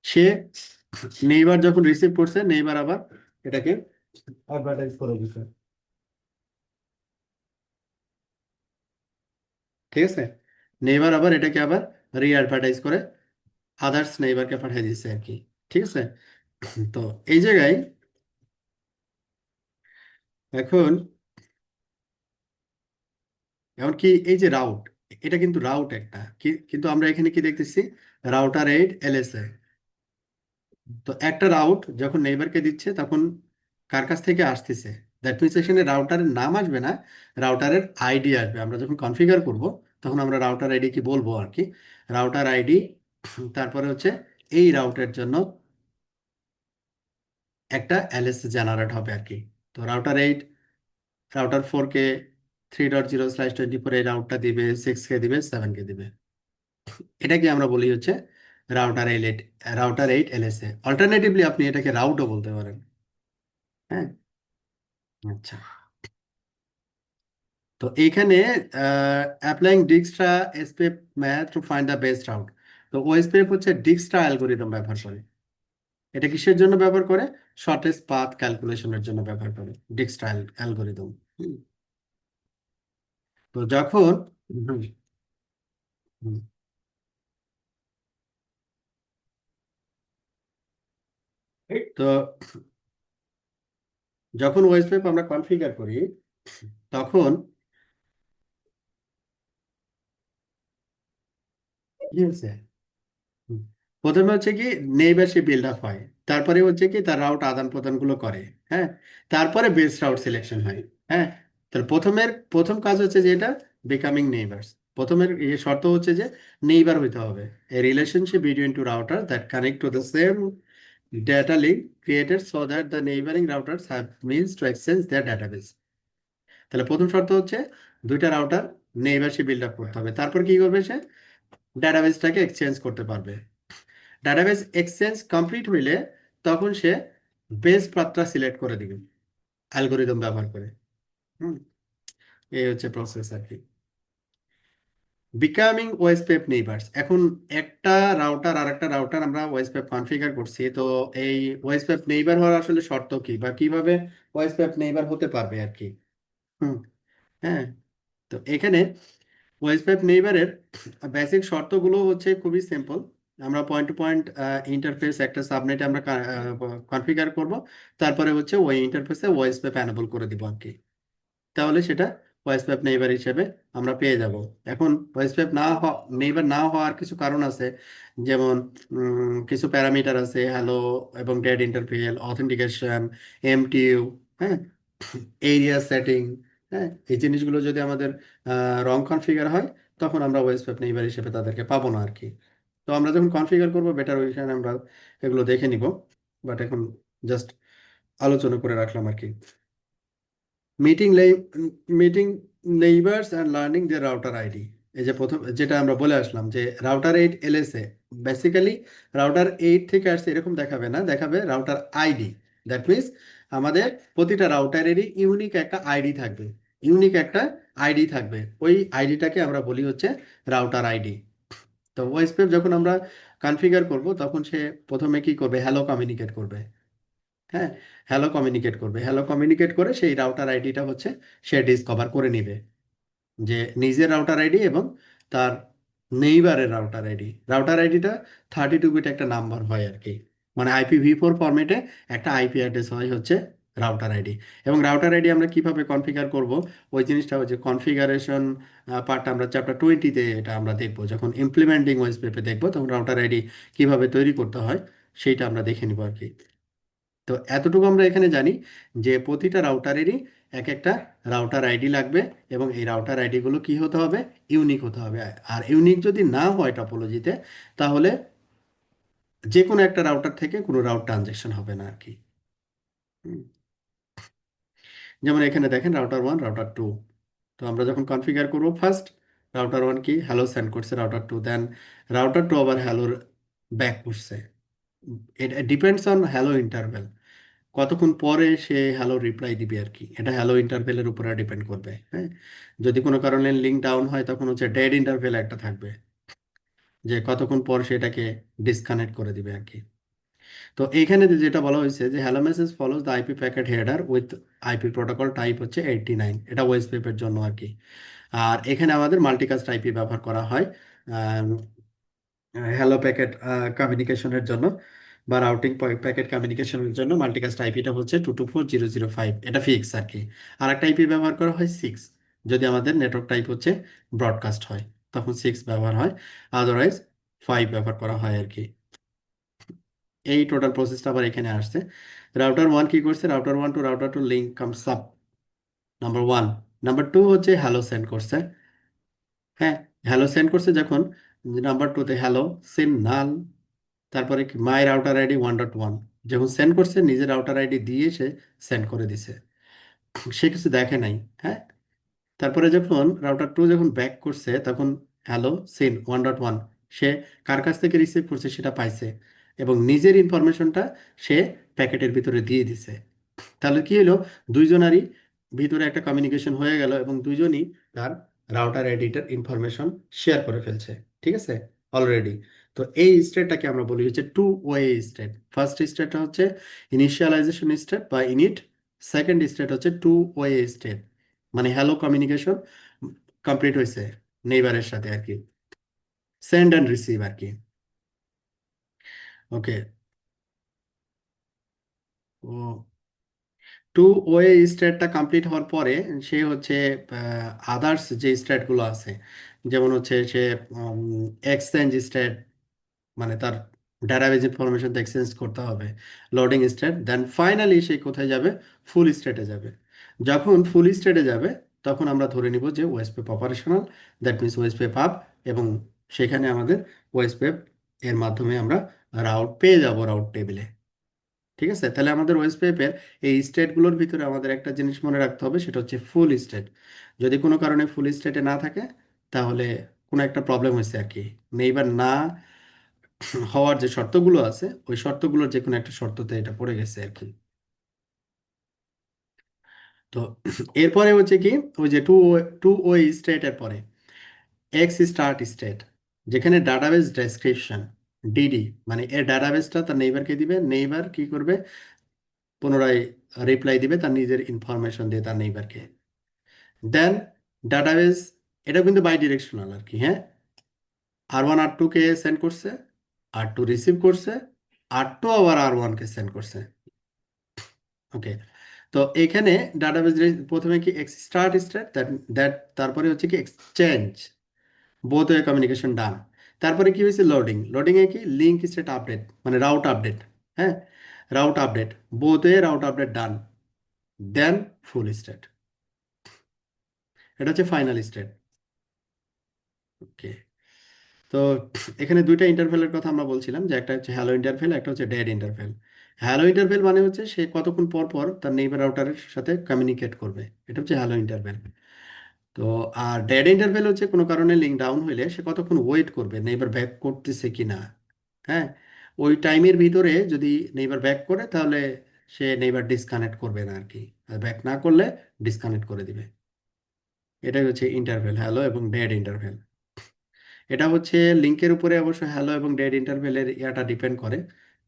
সে নেইবার যখন রিসিভ করছে, নেইবার আবার এটাকে অ্যাডভার্টাইজ করে দিছে, ঠিক আছে? নেইবার আবার এটাকে আবার রি অ্যাডভার্টাইজ করে আদার্স নেইবারকে পাঠিয়ে দিচ্ছে আর কি, ঠিক আছে? তো এই জায়গায় এখন এমনকি এই যে রাউট, এটা কিন্তু রাউট একটা কিন্তু আমরা এখানে কি দেখতেছি, রাউটার 8 এলএসএ। তো একটা রাউট যখন নেইবারকে দিচ্ছে তখন কার কাছ থেকে আসতেছে? দ্যাট মিনস এখানে রাউটারের নাম আসবে না, রাউটারের আইডি আসবে। আমরা যখন কনফিগার করব তখন আমরা রাউটার আইডি কি বলবো আর কি, রাউটার আইডি, তারপরে হচ্ছে এই রাউটের জন্য একটা এলএস জেনারেট হবে আর কি। তো রাউটার 8, রাউটার 4 কে 3.0/24 এই রাউটটা দিবে, 6 কে দিবে, 7 কে দিবে। এটাকে আমরা বলি হচ্ছে রাউটার 8, রাউটার 8 এলএসএ। অল্টারনেটিভলি আপনি এটাকে রাউটও বলতে পারেন। হ্যাঁ, আচ্ছা। তো এইখানে applying Dijkstra SPF math to find the best route. তো ওএসপিএফ হচ্ছে ডিক্সট্রা অ্যালগোরিদম ব্যবহার করে। এটা কিসের জন্য ব্যবহার করে? শর্টেস্ট পাথ ক্যালকুলেশনের জন্য ব্যবহার করে ডিক্সট্রা অ্যালগোরিদম। তো যখন হুম, হুম। তো যখন ওএসপিএফ আমরা কনফিগার করি তখন কি হয়েছে, হুম। প্রথমে হচ্ছে কি নেইবারশিপ বিল্ড আপ হয়, তারপরে হচ্ছে কি তার রাউট আদান প্রদান গুলো করে। হ্যাঁ, তারপরে বেস্ট রাউট সিলেকশন হয়। হ্যাঁ, তাহলে প্রথম কাজ হচ্ছে যে এটা বিকামিং নেইবারস। প্রথমের শর্ত হচ্ছে যে নেইবার হইতে হবে। A relationship between two router that connect to the same data link created so that the neighbouring routers have means to exchange their database. তাহলে প্রথম শর্ত হচ্ছে দুইটা রাউটার নেইবারশিপ বিল্ড আপ করতে হবে, তারপর কি করবে সে ডাটাবেসটাকে এক্সচেঞ্জ করতে পারবে। ডাটাবেস এক্সচেঞ্জ কমপ্লিট হইলে তখন সে বেস পাথটা সিলেক্ট করে দিবে অ্যালগোরিদম ব্যবহার করে। হুম, এই হচ্ছে প্রসেস আর কি। বিকামিং ওএসপিএফ নেইবার্স, এখন একটা রাউটার আর একটা রাউটার আমরা ওএসপিএফ কনফিগার করছি, তো এই ওএসপিএফ নেইবার হওয়ার আসলে শর্ত কি বা কিভাবে ওএসপিএফ নেইবার হতে পারবে আর কি। হুম, হ্যাঁ। তো এখানে ওয়েবসাইট নেইবারের বেসিক শর্তগুলো হচ্ছে খুবই সিম্পল। আমরা পয়েন্ট টু পয়েন্ট ইন্টারফেস একটা সাবনেটে আমরা কনফিগার করব, তারপরে হচ্ছে ওই ইন্টারফেসে ওয়েবসাইট অ্যানেবল করে দিব আর কি। তাহলে সেটা ওয়েবসাইট নেইবার হিসেবে আমরা পেয়ে যাব। এখন ওয়েবসাইট নেইবার না হওয়ার কিছু কারণ আছে, যেমন কিছু প্যারামিটার আছে, হ্যালো এবং ডেড ইন্টারফেস, অথেন্টিকেশন, এমটিইউ, হ্যাঁ, এরিয়া সেটিং। হ্যাঁ, এই জিনিসগুলো যদি আমাদের রং কনফিগার হয় তখন আমরা ওয়েবসাইট নেইবার হিসেবে তাদেরকে পাবো না আর কি। তো আমরা যখন কনফিগার করবো বেটার ওইখানে আমরা এগুলো দেখে নিব, বাট এখন জাস্ট আলোচনা করে রাখলাম আর কি। Meeting meeting neighbours and learning the router ID. এই যে প্রথম যেটা আমরা বলে আসলাম যে রাউটার 8 এলএসএ, বেসিক্যালি রাউটার 8 থেকে আসছে এরকম দেখাবে না, দেখাবে রাউটার আইডি। দ্যাট মিনস আমাদের প্রতিটা রাউটারেরই ইউনিক একটা আইডি থাকবে, ইউনিক একটা আইডি থাকবে। ওই আইডিটাকে আমরা বলি হচ্ছে রাউটার আইডি। তো ওএসপিএফ যখন আমরা কনফিগার করব তখন সে প্রথমে কি করবে, হ্যালো কমিউনিকেট করবে। হ্যাঁ, হ্যালো কমিউনিকেট করবে, হ্যালো কমিউনিকেট করে সেই রাউটার আইডিটা হচ্ছে সে ডিসকভার করে নিবে, যে নিজের রাউটার আইডি এবং তার নেইবারের রাউটার আইডি। রাউটার আইডিটা 32 বিট একটা নাম্বার হয় আর কি, মানে IPv4 ফরম্যাটে একটা আইপি অ্যাড্রেস হয় হচ্ছে রাউটার আইডি। এবং রাউটার আইডি আমরা কিভাবে কনফিগার করব, ওই জিনিসটা হচ্ছে কনফিগারেশন পার্টটা আমরা চ্যাপ্টার 20-তে এটা আমরা দেখবো, যখন ইমপ্লিমেন্টিং ওয়েবসাইটে দেখবো তখন রাউটার আইডি কিভাবে তৈরি করতে হয় সেইটা আমরা দেখে নিব আর কি। তো এতটুকু আমরা এখানে জানি যে প্রতিটা রাউটারেরই এক একটা রাউটার আইডি লাগবে, এবং এই রাউটার আইডিগুলো কি হতে হবে, ইউনিক হতে হবে। আর ইউনিক যদি না হয় টপোলজিতে, তাহলে যে কোনো একটা রাউটার থেকে কোনো রাউট ট্রানজেকশন হবে না আর কি। হুম, যেমন এখানে দেখেন রাউটার 1, রাউটার 2। তো আমরা যখন কনফিগার করব ফার্স্ট রাউটার 1 কি হ্যালো সেন্ড করছে রাউটার 2, দেন রাউটার 2 আবার হ্যালোর ব্যাক করছে। এটা ডিপেন্ডস অন হ্যালো ইন্টারভেল, কতক্ষণ পরে সে হ্যালো রিপ্লাই দিবে আর কি, এটা হ্যালো ইন্টারভেলের উপরে ডিপেন্ড করবে। হ্যাঁ, যদি কোনো কারণে লিঙ্ক ডাউন হয় তখন হচ্ছে ডেড ইন্টারভেল একটা থাকবে, যে কতক্ষণ পর সেটাকে ডিসকানেক্ট করে দিবে আর কি। তো এইখানে যেটা বলা হয়েছে যে hello message follows the IP packet header with IP protocol type হচ্ছে 89, এটা ওয়েস্ট পেপের জন্য আর কি। আর এখানে আমাদের মাল্টিকাস্ট আইপি ব্যবহার করা হয় হ্যালো প্যাকেট কমিউনিকেশনের জন্য, বা রাউটিং প্যাকেট কমিউনিকেশনের জন্য মাল্টিকাস্ট আইপিটা হচ্ছে 224.0.0.5, এটা ফিক্স আর কি। আর একটা আইপি ব্যবহার করা হয় 6, যদি আমাদের নেটওয়ার্ক টাইপ হচ্ছে ব্রডকাস্ট হয় তখন 6 ব্যবহার হয়, আদারওয়াইজ 5 ব্যবহার করা হয় আর কি। এই টোটাল প্রসেসটা আবার এখানে আসছে। রাউটার ওয়ান কি করছে, router two link comes up, number one. Number two হচ্ছে হ্যালো সেন্ড করছে। হ্যাঁ, হ্যালো সেন্ড করছে যখন, নাম্বার টুতে হ্যালো সেন্ড নাল, তারপরে কি মাই রাউটার আইডি 1.1, যখন সেন্ড করছে নিজের রাউটার আইডি দিয়ে সে সেন্ড করে দিছে, সে কিছু দেখে নাই। হ্যাঁ, তারপরে যখন রাউটার টু যখন ব্যাক করছে তখন হ্যালো সিন 1.1, সে কার কাছ থেকে রিসিভ করছে সেটা পাইছে এবং নিজের ইনফরমেশনটা সে প্যাকেটের ভিতরে দিয়ে দিছে। তাহলে কি হলো, দুইজনারই ভিতরে একটা কমিউনিকেশন হয়ে গেল এবং দুইজনই তার রাউটার এডিটার ইনফরমেশন শেয়ার করে ফেলছে। ঠিক আছে, অলরেডি। তো এই স্টেটটাকে আমরা বলি হচ্ছে টু ওয়ে স্টেট। ফার্স্ট স্টেটটা হচ্ছে ইনিশিয়ালাইজেশন স্টেট বা ইনিট, সেকেন্ড স্টেট হচ্ছে টু ওয়ে স্টেট, মানে হ্যালো কমিউনিকেশন কমপ্লিট হয়েছে নেইবারের সাথে আর কি, সেন্ড অ্যান্ড রিসিভ আর কি। ওকে। ও, টু ওয়ে স্টেটটা কমপ্লিট হওয়ার পরে সে হচ্ছে আদার্স যে স্টেটগুলো আছে, যেমন হচ্ছে সে এক্সচেঞ্জ স্টেট, মানে তার ডাটাবেজ ইনফরমেশন এক্সচেঞ্জ করতে হবে, লোডিং স্টেট, দেন ফাইনালি সে কোথায় যাবে, ফুল স্টেটে যাবে। যখন ফুল স্টেটে যাবে তখন আমরা ধরে নিব যে OSPF operational, that means OSPF up, এবং সেখানে আমাদের ওএসপিএফ এর মাধ্যমে আমরা রাউট পেয়ে যাব রাউট টেবিলে। ঠিক আছে, তাহলে আমাদের ওয়েস্ট পেপের এই স্টেটগুলোর ভিতরে আমাদের একটা জিনিস মনে রাখতে হবে, সেটা হচ্ছে ফুল স্টেট। যদি কোনো কারণে ফুল স্টেটে না থাকে তাহলে কোনো একটা প্রবলেম হয়েছে আর কি, নেইবার না হওয়ার যে শর্তগুলো আছে ওই শর্তগুলোর যে কোনো একটা শর্ততে এটা পড়ে গেছে আর কি। তো এরপরে হচ্ছে কি, ওই যে টু ওই স্টেটের পরে এক্স স্টার্ট স্টেট, যেখানে ডাটাবেস ডেসক্রিপশন, ডিডি, মানে এর ডাটাবেসটা তার নেইবারকে দিবে, নেইবার কি করবে, পুনরায় রিপ্লাই দিবে তার নিজের ইনফরমেশন দিয়ে তার নেইবারকে। দেন ডাটাবেস, এটা কিন্তু বাই ডিরেকশনাল আর কি। হ্যাঁ, R1 R2 কে সেন্ড করছে, R2 রিসিভ করছে, R2 আবার R1 কে সেন্ড করছে। ওকে। তো এখানে ডাটাবেস প্রথমে কি এক্স স্টার্ট স্টার্ট দ্যাট, তারপরে হচ্ছে কি exchange, both way communication done. তারপরে কি হয়েছে, লোডিং এ কি লিঙ্ক স্টেট আপডেট, মানে রাউট আপডেট। হ্যাঁ, route update, both way route update done, then full state, এটা হচ্ছে ফাইনাল স্টেট। ওকে। তো এখানে দুইটা ইন্টারভেলের কথা আমরা বলছিলাম, যে একটা হচ্ছে হ্যালো ইন্টারভেল, একটা হচ্ছে ডেড ইন্টারভেল। হ্যালো ইন্টারভেল মানে হচ্ছে সে কতক্ষণ পর পর তার নেইবার রাউটারের সাথে কমিউনিকেট করবে, এটা হচ্ছে হ্যালো ইন্টারভেল। তো আর ডেড ইন্টারভেল হচ্ছে কোনো কারণে লিঙ্ক ডাউন হইলে সে কতক্ষণ ওয়েট করবে নেইবার ব্যাক করতেছে কিনা। হ্যাঁ, ওই টাইমের ভিতরে যদি নেইবার ব্যাক করে তাহলে সে নেইবার ডিসকানেক্ট করবে না আর কি, আর ব্যাক না করলে ডিসকানেক্ট করে দিবে। এটাই হচ্ছে ইন্টারভেল, হ্যালো এবং ডেড ইন্টারভেল। এটা হচ্ছে লিঙ্কের উপরে অবশ্য হ্যালো এবং ডেড ইন্টারভেলের ইয়াটা ডিপেন্ড করে,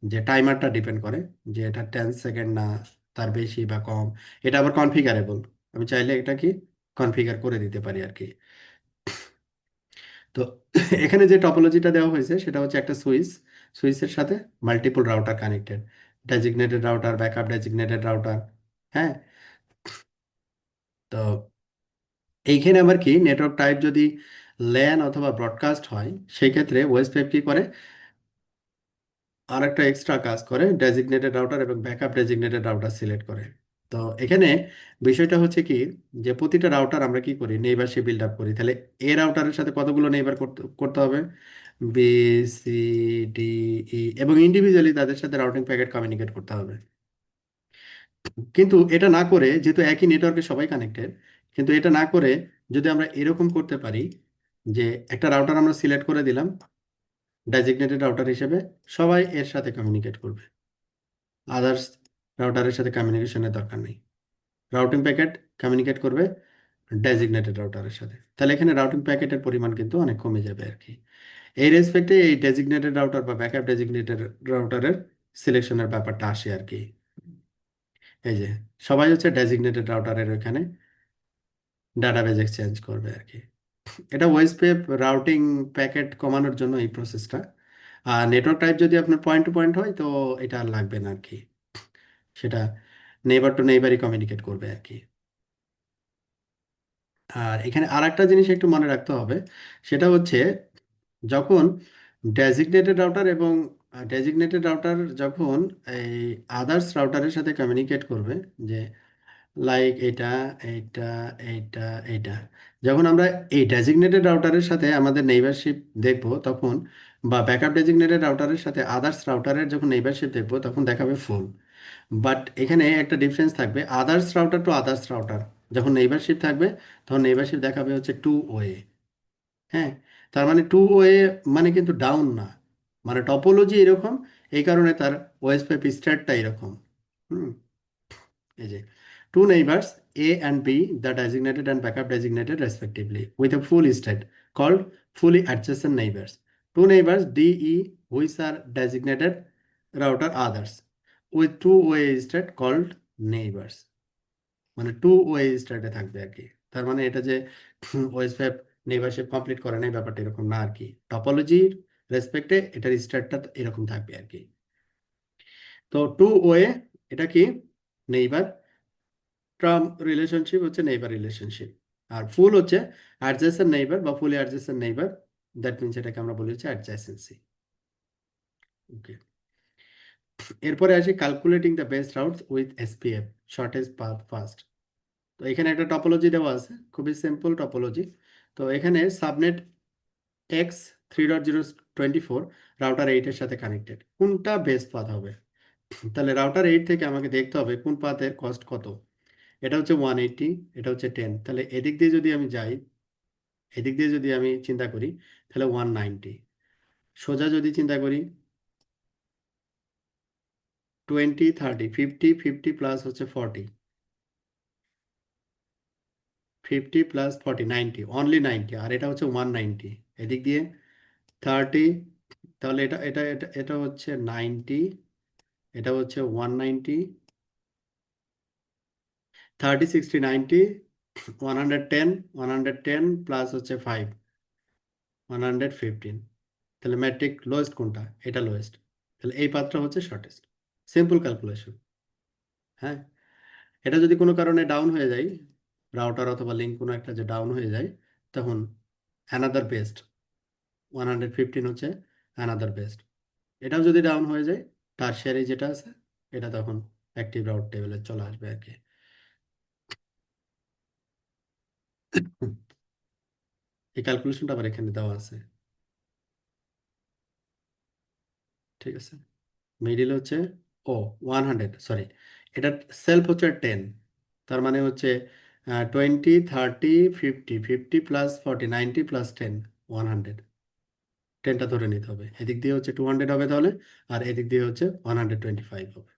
যে টাইমারটা ডিপেন্ড করে, যে এটা 10 সেকেন্ড না তার বেশি বা কম। এটা আবার কনফিগারেবল, আমি চাইলে এটা কি কনফিগার করে দিতে পারি আর কি। তো এখানে যে টপোলজিটা দেওয়া হয়েছে সেটা হচ্ছে একটা সুইচের সাথে multiple router connected, designated router, backup designated router. হ্যাঁ, তো এইখানে আবার কি নেটওয়ার্ক টাইপ যদি ল্যান অথবা ব্রডকাস্ট হয়, সেই ক্ষেত্রে ওয়েস্টপ্যাক কি করে, আর একটা এক্সট্রা কাজ করে, ডেজিগনেটেড রাউটার এবং ব্যাকআপ ডেজিগনেটেড রাউটার সিলেক্ট করে। তো এখানে বিষয়টা হচ্ছে কি, যে প্রতিটা রাউটার আমরা কি করি, নেইবার সে বিল্ড আপ করি, তাহলে এ রাউটারের সাথে কতগুলো নেইবার করতে করতে হবে, বি, সি, ডি, ই, এবং ইন্ডিভিজুয়ালি তাদের সাথে রাউটিং প্যাকেট কমিউনিকেট করতে হবে। কিন্তু এটা না করে, যেহেতু একই নেটওয়ার্কে সবাই কানেক্টেড, কিন্তু এটা না করে যদি আমরা এরকম করতে পারি, যে একটা রাউটার আমরা সিলেক্ট করে দিলাম ডেজিগনেটেড রাউটার হিসেবে, সবাই এর সাথে কমিউনিকেট করবে, আদার্স রাউটারের সাথে কমিউনিকেশনের দরকার নেই। রাউটিং প্যাকেট কমিউনিকেট করবে ডেজিগনেটেড রাউটারের সাথে, তাহলে এখানে রাউটিং প্যাকেটের পরিমাণ কিন্তু অনেক কমে যাবে আর কি। এই রেসপেক্টে এই ডেজিগনেটেড রাউটার বা ব্যাকআপ ডেজিগনেটেড রাউটারের সিলেকশনের ব্যাপারটা আসে আর কি। এই যে সবাই হচ্ছে ডেজিগনেটেড রাউটারের ওইখানে ডাটাবেজ এক্সচেঞ্জ করবে আর কি। এটা ওয়েসপেপ রাউটিং প্যাকেট কমানোর জন্য এই প্রসেসটা। আর নেটওয়ার্ক টাইপ যদি আপনার পয়েন্ট টু পয়েন্ট হয় তো এটা আর লাগবে না আর কি, সেটা নেইবার টু নেইবারই কমিউনিকেট করবে আর কি। আর এখানে আর একটা জিনিস একটু মনে রাখতে হবে, সেটা হচ্ছে যখন ডেজিগনেটেড রাউটার এবং ডেজিগনেটেড রাউটার যখন এই আদার্স রাউটারের সাথে কমিউনিকেট করবে, যে লাইক এটা এইটা এইটা এইটা, যখন আমরা এই ডেজিগনেটেড রাউটারের সাথে আমাদের নেইবারশিপ দেখব তখন, বা ব্যাকআপ ডেজিগনেটেড রাউটারের সাথে আদার্স রাউটারের যখন নেইবারশিপ দেখব তখন দেখাবে ফুল। বাট এখানে একটা ডিফারেন্স থাকবে, others router to others router যখন নেইবারশিপ থাকবে তখন নেইবারশিপ দেখাবে হচ্ছে টু ওয়ে। হ্যাঁ, তার মানে টু ওয়ে মানে কিন্তু ডাউন না, মানে টপোলজি এরকম, এই কারণে তার ওএস পাইপ স্ট্যাটটা এরকম। হুম, এই যে two neighbors A and B, the designated and backup designated respectively, with a full state called fully adjacent neighbors. Two neighbors DE which are designated router others with two-way state called neighbors. মানে two way স্টেটে থাকবে আর কি। তার মানে এটা যে OS pipe নেইবারশিপ complete করে নাই ব্যাপারটা এরকম না আর কি, টপোলজির রেসপেক্টে এটার স্টেটটা এরকম থাকবে আর কি। তো টু ওয়ে এটা কি, নেইবার ট্রাম রিলেশনশিপ হচ্ছে নেইবার রিলেশনশিপ, আর ফুল হচ্ছে অ্যাডজেসেন্ট নেইবার বা ফুলি অ্যাডজেসেন্ট নেইবার, দ্যাট মিনস এটাকে আমরা বলি হচ্ছে অ্যাডজেসেন্সি। ওকে, এরপরে আসি calculating the best routes with SPF, shortage path first. তো এখানে একটা টপোলজি দেওয়া আছে, খুবই সিম্পল টপোলজি। তো এখানে সাবনেট এক্স 3.024 রাউটার 8 এর সাথে কানেক্টেড, কোনটা বেস্ট পাথ হবে? তাহলে রাউটার 8 থেকে আমাকে দেখতে হবে কোন পাথের কস্ট কত। এটা হচ্ছে 180, এটা হচ্ছে 10, তাহলে এদিক দিয়ে যদি আমি যাই, এদিক দিয়ে যদি আমি চিন্তা করি তাহলে 190, সোজা যদি চিন্তা করি 20 30 50, 50 প্লাস হচ্ছে 40, 50 প্লাস 40 90, অনলি 90, আর এটা হচ্ছে 190, এদিক দিয়ে 30, তাহলে এটা এটা এটা এটা হচ্ছে 90, এটা হচ্ছে 190, 30 60 90, 110, 110 প্লাস হচ্ছে 5, 115। তাহলে ম্যাট্রিক লোয়েস্ট কোনটা? এটা লোয়েস্ট, তাহলে এই পাথটা হচ্ছে শর্টেস্ট। Simple calculation. হ্যাঁ, এটা যদি কোনো কারণে ডাউন হয়ে যায়, রাউটার অথবা লিঙ্ক কোনো একটা যে ডাউন হয়ে যায়, তখন অ্যানাদার বেস্ট 115 হচ্ছে অ্যানাদার বেস্ট। এটাও যদি ডাউন হয়ে যায়, টারশিয়ারি যেটা আছে এটা তখন অ্যাক্টিভ রাউট টেবিলে চলে আসবে আর কি। এই ক্যালকুলেশনটা আবার এখানে দেওয়া আছে, ঠিক আছে। মিডিল হচ্ছে ও 100, সরি, এটা সেলফ হচ্ছে 10, তার মানে হচ্ছে 20 30 50, 50 প্লাস 40 90 প্লাস 10 100, 10টা ধরে নিতে হবে, এদিক দিয়ে হচ্ছে 200 হবে তাহলে, আর এদিক দিয়ে হচ্ছে 125 হবে।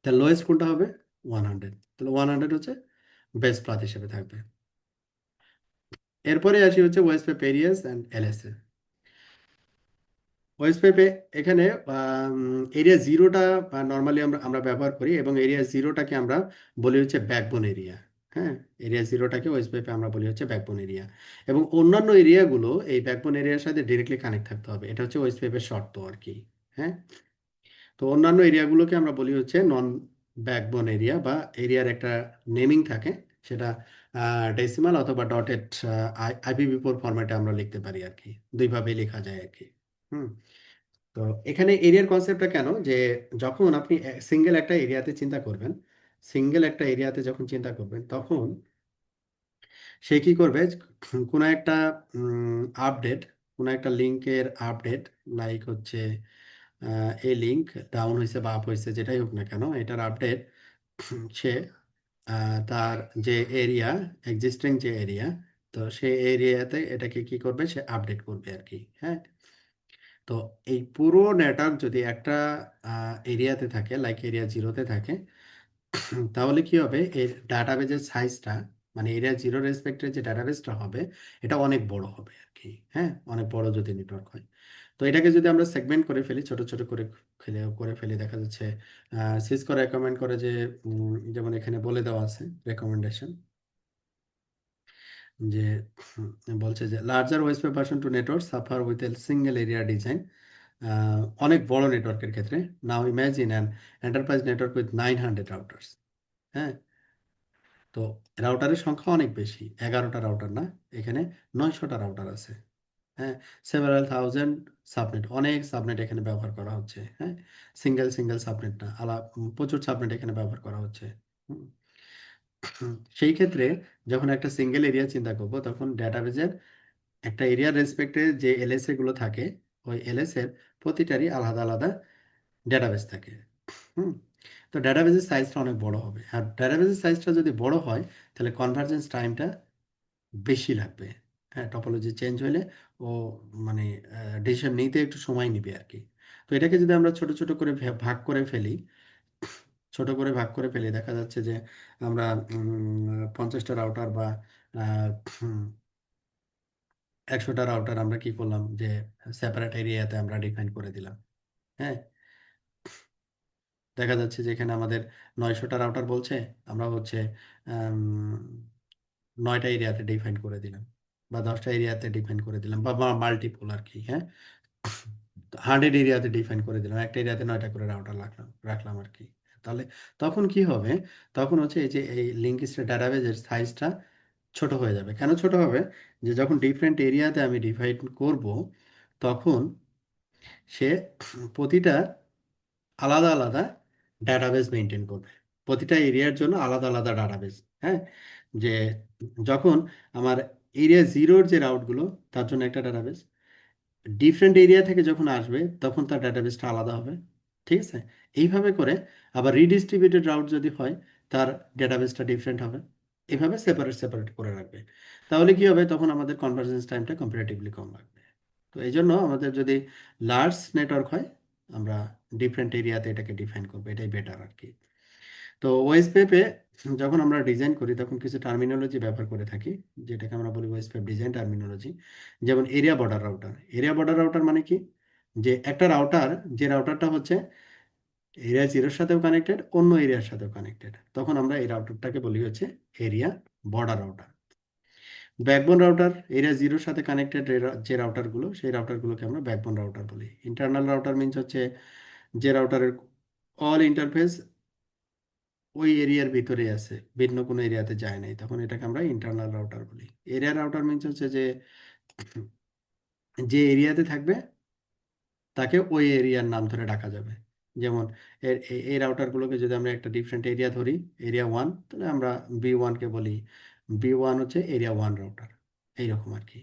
তাহলে লোয়েস্ট কোনটা হবে? 100, তাহলে 100 হচ্ছে বেস্ট পাথ হিসেবে থাকবে। এরপরে আসি হচ্ছে OSPF areas and LSA. ওয়েস্ট পেপে এখানে এরিয়া জিরোটা নর্মালি আমরা আমরা ব্যবহার করি, এবং এরিয়া জিরোটাকে আমরা বলি হচ্ছে ব্যাকবোন এরিয়া। হ্যাঁ, এরিয়া জিরোটাকে ওয়েস্ট পেপে আমরা বলি হচ্ছে ব্যাকবোন এরিয়া, এবং অন্যান্য এরিয়াগুলো এই ব্যাকবোন এরিয়ার সাথে ডিরেক্টলি কানেক্ট থাকতে হবে, এটা হচ্ছে ওয়েস্ট পেপের শর্ত আর কি। হ্যাঁ, তো অন্যান্য এরিয়াগুলোকে আমরা বলি হচ্ছে নন ব্যাকবোন এরিয়া, বা এরিয়ার একটা নেমিং থাকে, সেটা ডেসিমাল অথবা ডটেড আইপিভি4 ফরম্যাটে আমরা লিখতে পারি আর কি, দুইভাবেই লেখা যায় আর কি। হুম, তো এখানে এরিয়ার কনসেপ্টটা কেন, যে যখন আপনি সিঙ্গেল একটা এরিয়াতে চিন্তা করবেন, সিঙ্গেল একটা এরিয়াতে যখন চিন্তা করবেন তখন সে কি করবে, কোনো একটা আপডেট, কোনো একটা লিঙ্কের আপডেট, লাইক হচ্ছে এই লিঙ্ক ডাউন হয়েছে বা আপ হয়েছে যেটাই হোক না কেন, এটার আপডেট সে তার যে এরিয়া, এক্সিস্টিং যে এরিয়া, তো সেই এরিয়াতে এটাকে কি করবে, সে আপডেট করবে আর কি। হ্যাঁ, তো এই পুরো নেটওয়ার্ক যদি একটা এরিয়াতে থাকে, লাইক এরিয়া জিরোতে থাকে, তাহলে কি হবে, এর ডাটাবেজের সাইজটা, মানে এরিয়া জিরো রেসপেক্টের যে ডাটাবেসটা হবে, এটা অনেক বড় হবে আর কি। হ্যাঁ, অনেক বড় যদি নেটওয়ার্ক হয়, তো এটাকে যদি আমরা সেগমেন্ট করে ফেলি, ছোট ছোট করে করে ফেলি, দেখা যাচ্ছে সিসকো রেকমেন্ড করে যে যেমন এখানে বলে দেওয়া আছে রেকমেন্ডেশন, যে বলছে যে larger OSPF version two network suffer with a single area design, অনেক বড় নেটওয়ার্কের ক্ষেত্রে। Now imagine an enterprise network with 900 routers. হ্যাঁ, তো রাউটারের সংখ্যা অনেক বেশি, 11টা রাউটার না, এখানে 900টা রাউটার আছে। হ্যাঁ, সেভারাল থাউজেন্ড সাবনেট, অনেক সাবনেট এখানে ব্যবহার করা হচ্ছে। হ্যাঁ, সিঙ্গেল সিঙ্গেল সাবনেট না, প্রচুর সাবনেট এখানে ব্যবহার করা হচ্ছে। হুম, সেই ক্ষেত্রে যখন একটা সিঙ্গেল এরিয়া চিন্তা করব, তখন ডেটাবেজের একটা এরিয়ার রেসপেক্টে যে এলএসএ গুলো থাকে, ওই এলএস এর প্রতিটারই আলাদা আলাদা ডেটাবেস থাকে। হুম, তো ডেটাবেসের সাইজটা অনেক বড় হবে, আর ডেটাবেসের সাইজটা যদি বড় হয় তাহলে কনভার্জেন্স টাইমটা বেশি লাগবে। হ্যাঁ, টপোলজি চেঞ্জ হলে ও মানে ডিসিশন নিতে একটু সময় নিবে আর কি। তো এটাকে যদি আমরা ছোট ছোট করে ভাগ করে ফেলি, ছোট করে ভাগ করে ফেলি, দেখা যাচ্ছে যে আমরা 50টা রাউটার বা 100টা রাউটার আমরা কি করলাম, যে সেপারেট এরিয়াতে আমরা ডিফাইন করে দিলাম। হ্যাঁ, দেখা যাচ্ছে যে এখানে আমাদের 900টা রাউটার বলছে, আমরা হচ্ছে 9টা এরিয়াতে ডিফাইন করে দিলাম, বা 10টা এরিয়াতে ডিফাইন করে দিলাম, বা মাল্টিপল আর কি। হ্যাঁ, 100 এরিয়াতে ডিফাইন করে দিলাম, একটা এরিয়াতে 9টা করে রাউটার রাখলাম রাখলাম আর কি। তাহলে তখন কি হবে, তখন হচ্ছে এই যে এই লিঙ্ক স্টেট ডাটাবেজের সাইজটা ছোট হয়ে যাবে। কেন ছোট হবে, যে যখন ডিফারেন্ট এরিয়াতে আমি ডিভাইড করব, তখন সে প্রতিটা আলাদা আলাদা ডাটাবেস মেনটেন করবে, প্রতিটা এরিয়ার জন্য আলাদা আলাদা ডাটাবেস। হ্যাঁ, যে যখন আমার এরিয়া জিরোর যে রাউটগুলো, তার জন্য একটা ডাটাবেস, ডিফারেন্ট এরিয়া থেকে যখন আসবে তখন তার ডাটাবেসটা আলাদা হবে। ঠিক আছে, এইভাবে করে। আবার রিডিস্ট্রিবিউটেড রাউট যদি হয়, তার ডাটাবেসটা ডিফারেন্ট হবে। এভাবে সেপারেট সেপারেট করে রাখবে। তাহলে কি হবে, তখন আমাদের কনভার্জেন্স টাইমটা কম্পারেটিভলি কম লাগবে। তো এই জন্য আমাদের যদি লার্জ নেটওয়ার্ক হয়, আমরা ডিফারেন্ট এরিয়াতে এটাকে ডিফাইন করবো, এটাই বেটার আর কি। তো ওএসপিএফে যখন আমরা ডিজাইন করি, তখন কিছু টার্মিনোলজি ব্যবহার করে থাকি, যেটাকে আমরা বলি ওএসপিএফ ডিজাইন টার্মিনোলজি। যেমন area border router. Area border router মানে কি, যে একটা রাউটার, যে রাউটারটা হচ্ছে এরিয়া জিরোর সাথেও কানেক্টেড, অন্য এরিয়ার সাথেও কানেক্টেড, তখন আমরা এই রাউটারটাকে বলি হচ্ছে area border router. Backbone router, area জিরোর সাথে কানেক্টেড যে রাউটারগুলো, সেই রাউটারগুলোকে আমরা ব্যাকবোন রাউটার বলি। ইন্টারনাল রাউটার মিনস হচ্ছে যে রাউটারের অল ইন্টারফেস ওই এরিয়ার ভিতরে আছে, ভিন্ন কোনো এরিয়াতে যায় নাই, তখন এটাকে আমরা ইন্টারনাল রাউটার বলি। এরিয়া রাউটার মিনস হচ্ছে যে যে এরিয়াতে থাকবে তাকে ওই এরিয়ার নাম ধরে ডাকা যাবে। যেমন এই রাউটারগুলোকে যদি আমরা একটা ডিফারেন্ট এরিয়া ধরি, এরিয়া ওয়ান, তাহলে আমরা বি ওয়ানকে বলি বি ওয়ান হচ্ছে এরিয়া ওয়ান রাউটার, এইরকম আর কি।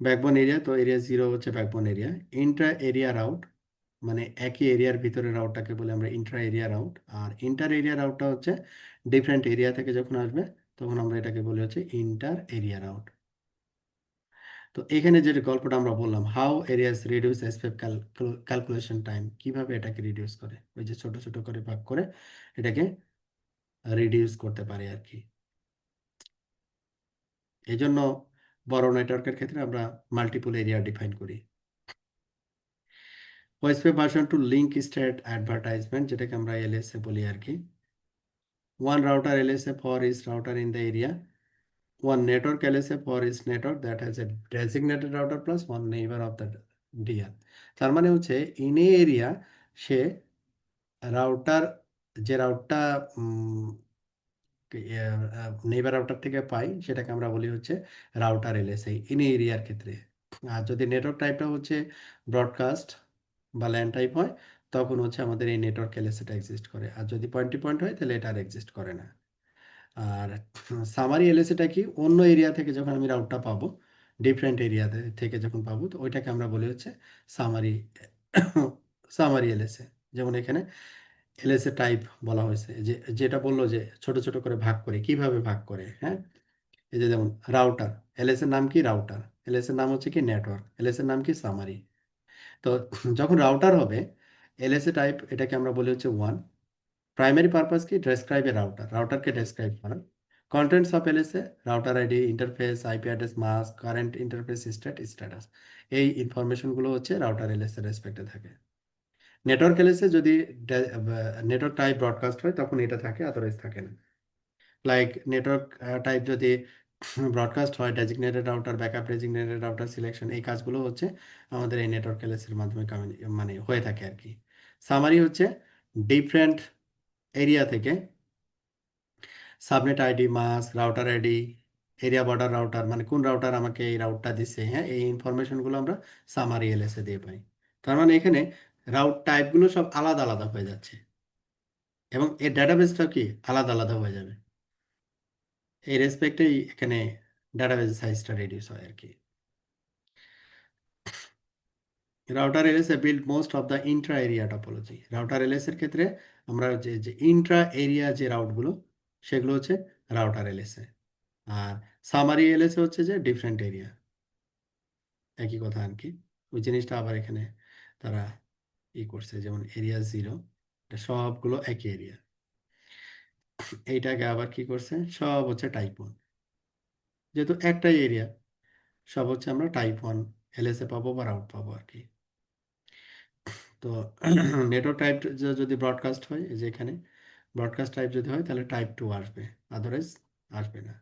ব্যাকবোন এরিয়া, তো এরিয়া জিরো হচ্ছে backbone area. Intra area route, মানে একই এরিয়ার ভিতরে রাউটটাকে বলে আমরা ইন্ট্রা এরিয়া রাউট। আর ইন্টার এরিয়া রাউটটা হচ্ছে ডিফারেন্ট এরিয়া থেকে যখন আসবে, তখন আমরা এটাকে বলি হচ্ছে ইন্টার এরিয়া রাউট। তো এখানে যে গল্পটা আমরা বললাম, how areas reduce SPF calculation time, কিভাবে এটাকে রিডিউস করে, ওই যে ছোট ছোট করে ভাগ করে এটাকে রিডিউস করতে পারে আর কি। এই জন্য বড় নেটওয়ার্কের ক্ষেত্রে আমরা মাল্টিপল এরিয়া ডিফাইন করি। OSPF version two link state advertisement, যেটাকে আমরা এলএসএ বলি আর কি। One router LSA for each router in the area, one network LSA for each network that has a designated router plus one neighbor of the DR। তার মানে হচ্ছে in a area say router, যে রাউটটা neighbour router থেকে পাই, সেটাকে আমরা বলি হচ্ছে router LSA in এরিয়ার ক্ষেত্রে। আর যদি নেটওয়ার্ক টাইপটা হচ্ছে ব্রডকাস্ট বা ল্যান্ড টাইপ হয়, তখন হচ্ছে আমাদের এই নেটওয়ার্ক এলএসএটা এক্সিস্ট করে। আর যদি পয়েন্ট টু পয়েন্ট হয়, তাহলে এটা আর এক্সিস্ট করে না। আর সামারি এলএসএটা কি, অন্য এরিয়া থেকে যখন আমি রাউটটা পাবো, ডিফারেন্ট এরিয়াতে থেকে যখন পাবো, তো ওইটাকে আমরা বলি হচ্ছে সামারি সামারি এলএসএ। যেমন এখানে এলএসএ টাইপ বলা হয়েছে, যে যেটা বললো যে ছোট ছোট করে ভাগ করে, কিভাবে ভাগ করে। হ্যাঁ, এই যে যেমন রাউটার, এলএস এর নাম কি রাউটার, এলএস এর নাম হচ্ছে কি নেটওয়ার্ক, এলএস এর নাম কি সামারি। তো যখন রাউটার হবে, এলএসএ টাইপ, এটাকে আমরা বলি হচ্ছে ওয়ান। প্রাইমারি পারপাস কি, ডেসক্রাইব এ রাউটার, রাউটারকে ডেসক্রাইব করা। Contents of LSA, router ID, interface, IP address, mask, current interface status, এই ইনফরমেশনগুলো হচ্ছে রাউটার এলএসএ রেসপেক্টে থাকে। নেটওয়ার্ক এলএসএ যদি নেটওয়ার্ক টাইপ ব্রডকাস্ট হয়, তখন এটা থাকে, আদারওয়াইজ থাকে না। লাইক নেটওয়ার্ক টাইপ যদি ব্রডকাস্ট হয়, designated router, backup designated router selection, এই কাজগুলো হচ্ছে আমাদের এই নেটওয়ার্ক এলএসএর মাধ্যমে মানে হয়ে থাকে আর কি। সামারি হচ্ছে ডিফারেন্ট এরিয়া থেকে subnet ID, mask, router ID, area border router মানে কোন রাউটার আমাকে এই রাউটটা দিচ্ছে, হ্যাঁ, এই ইনফরমেশন গুলো আমরা সামারি এলএসএ দিয়ে পাই। তার মানে এখানে রাউট টাইপ গুলো সব আলাদা আলাদা হয়ে যাচ্ছে এবং এর ডাটাবেসটাও কি আলাদা আলাদা হয়ে যাবে। এই রেসপেক্টেই এখানে ডাটাবেস সাইজটা রিডিউস হয় আর কি। Router LS A build most of the Intra area topology. Router LS এর ক্ষেত্রে আমরা যে যে ইন্ট্রা এরিয়া যে রাউটগুলো সেগুলো হচ্ছে রাউটার এলএস এ, আর সামারি এলএস এ হচ্ছে যে ডিফারেন্ট এরিয়া, একই কথা আর কি। ওই জিনিসটা আবার এখানে তারা করছে, যেমন এরিয়া জিরো, এটা সবগুলো একই এরিয়া। এইটাকে আবার কি করছে, সব হচ্ছে টাইপ ওয়ান, যেহেতু একটাই এরিয়া, সব হচ্ছে আমরা টাইপ ওয়ান এলএসএ পাবো বা রাউট পাবো আর কি। তো নেটওয়ার্ক টাইপ যদি ব্রডকাস্ট হয়, এই যে এখানে ব্রডকাস্ট টাইপ যদি হয় তাহলে টাইপ টু আসবে, আদারওয়াইজ আসবে না।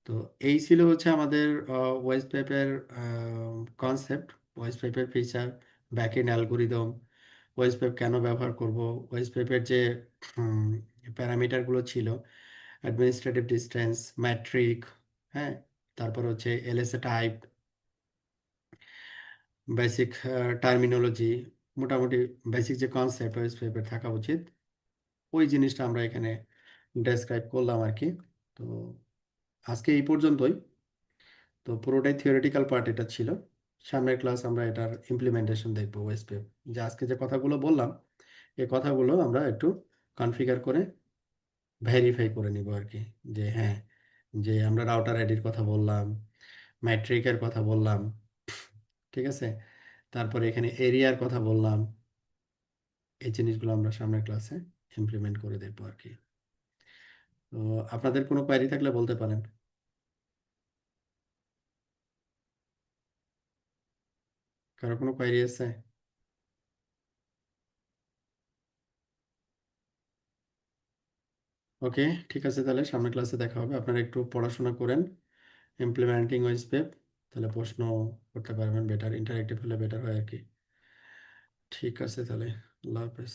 তো এই ছিল হচ্ছে আমাদের ওয়েস পেপের কনসেপ্ট, ওয়েস পেপের ফিচার, ব্যাকএন্ড অ্যালগোরিদম, ওয়েস পেপ কেন ব্যবহার করব, ওয়েস পেপের যে প্যারামিটারগুলো ছিল, অ্যাডমিনিস্ট্রেটিভ ডিস্টেন্স, ম্যাট্রিক, হ্যাঁ, তারপর হচ্ছে এলএসএ টাইপ, বেসিক টার্মিনোলজি, মোটামুটি বেসিক যে কনসেপ্ট ওয়েস পেপের থাকা উচিত, ওই জিনিসটা আমরা এখানে ডেসক্রাইব করলাম আর কি। তো আজকে এই পর্যন্তই। তো পুরোটাই থিওরিটিক্যাল পার্ট এটা ছিল। সামনের ক্লাস আমরা এটার ইমপ্লিমেন্টেশন দেখবো ওয়েস পেপ, যে আজকে যে কথাগুলো বললাম এই কথাগুলো আমরা একটু কনফিগার করে ভেরিফাই করে নিব আর কি, যে হ্যাঁ, যে আমরা রাউটার আইডির কথা বললাম, ম্যাট্রিকের কথা বললাম, ঠিক আছে, তারপরে এখানে এরিয়ার কথা বললাম, এই জিনিসগুলো আমরা সামনের ক্লাসে ইমপ্লিমেন্ট করে দেখবো আর কি। তো আপনাদের কোনো কোয়ারি থাকলে বলতে পারেন। কারো কোনো কোয়ারি আছে? ওকে, ঠিক আছে, তাহলে সামনের ক্লাসে দেখা হবে। আপনারা একটু পড়াশোনা করেন ইমপ্লিমেন্টিং ওয়েস পেপ, তাহলে প্রশ্ন করতে পারবেন, বেটার ইন্টারেক্টিভ হলে বেটার হয় আর কি। ঠিক আছে তাহলে, আল্লাহ হাফেজ।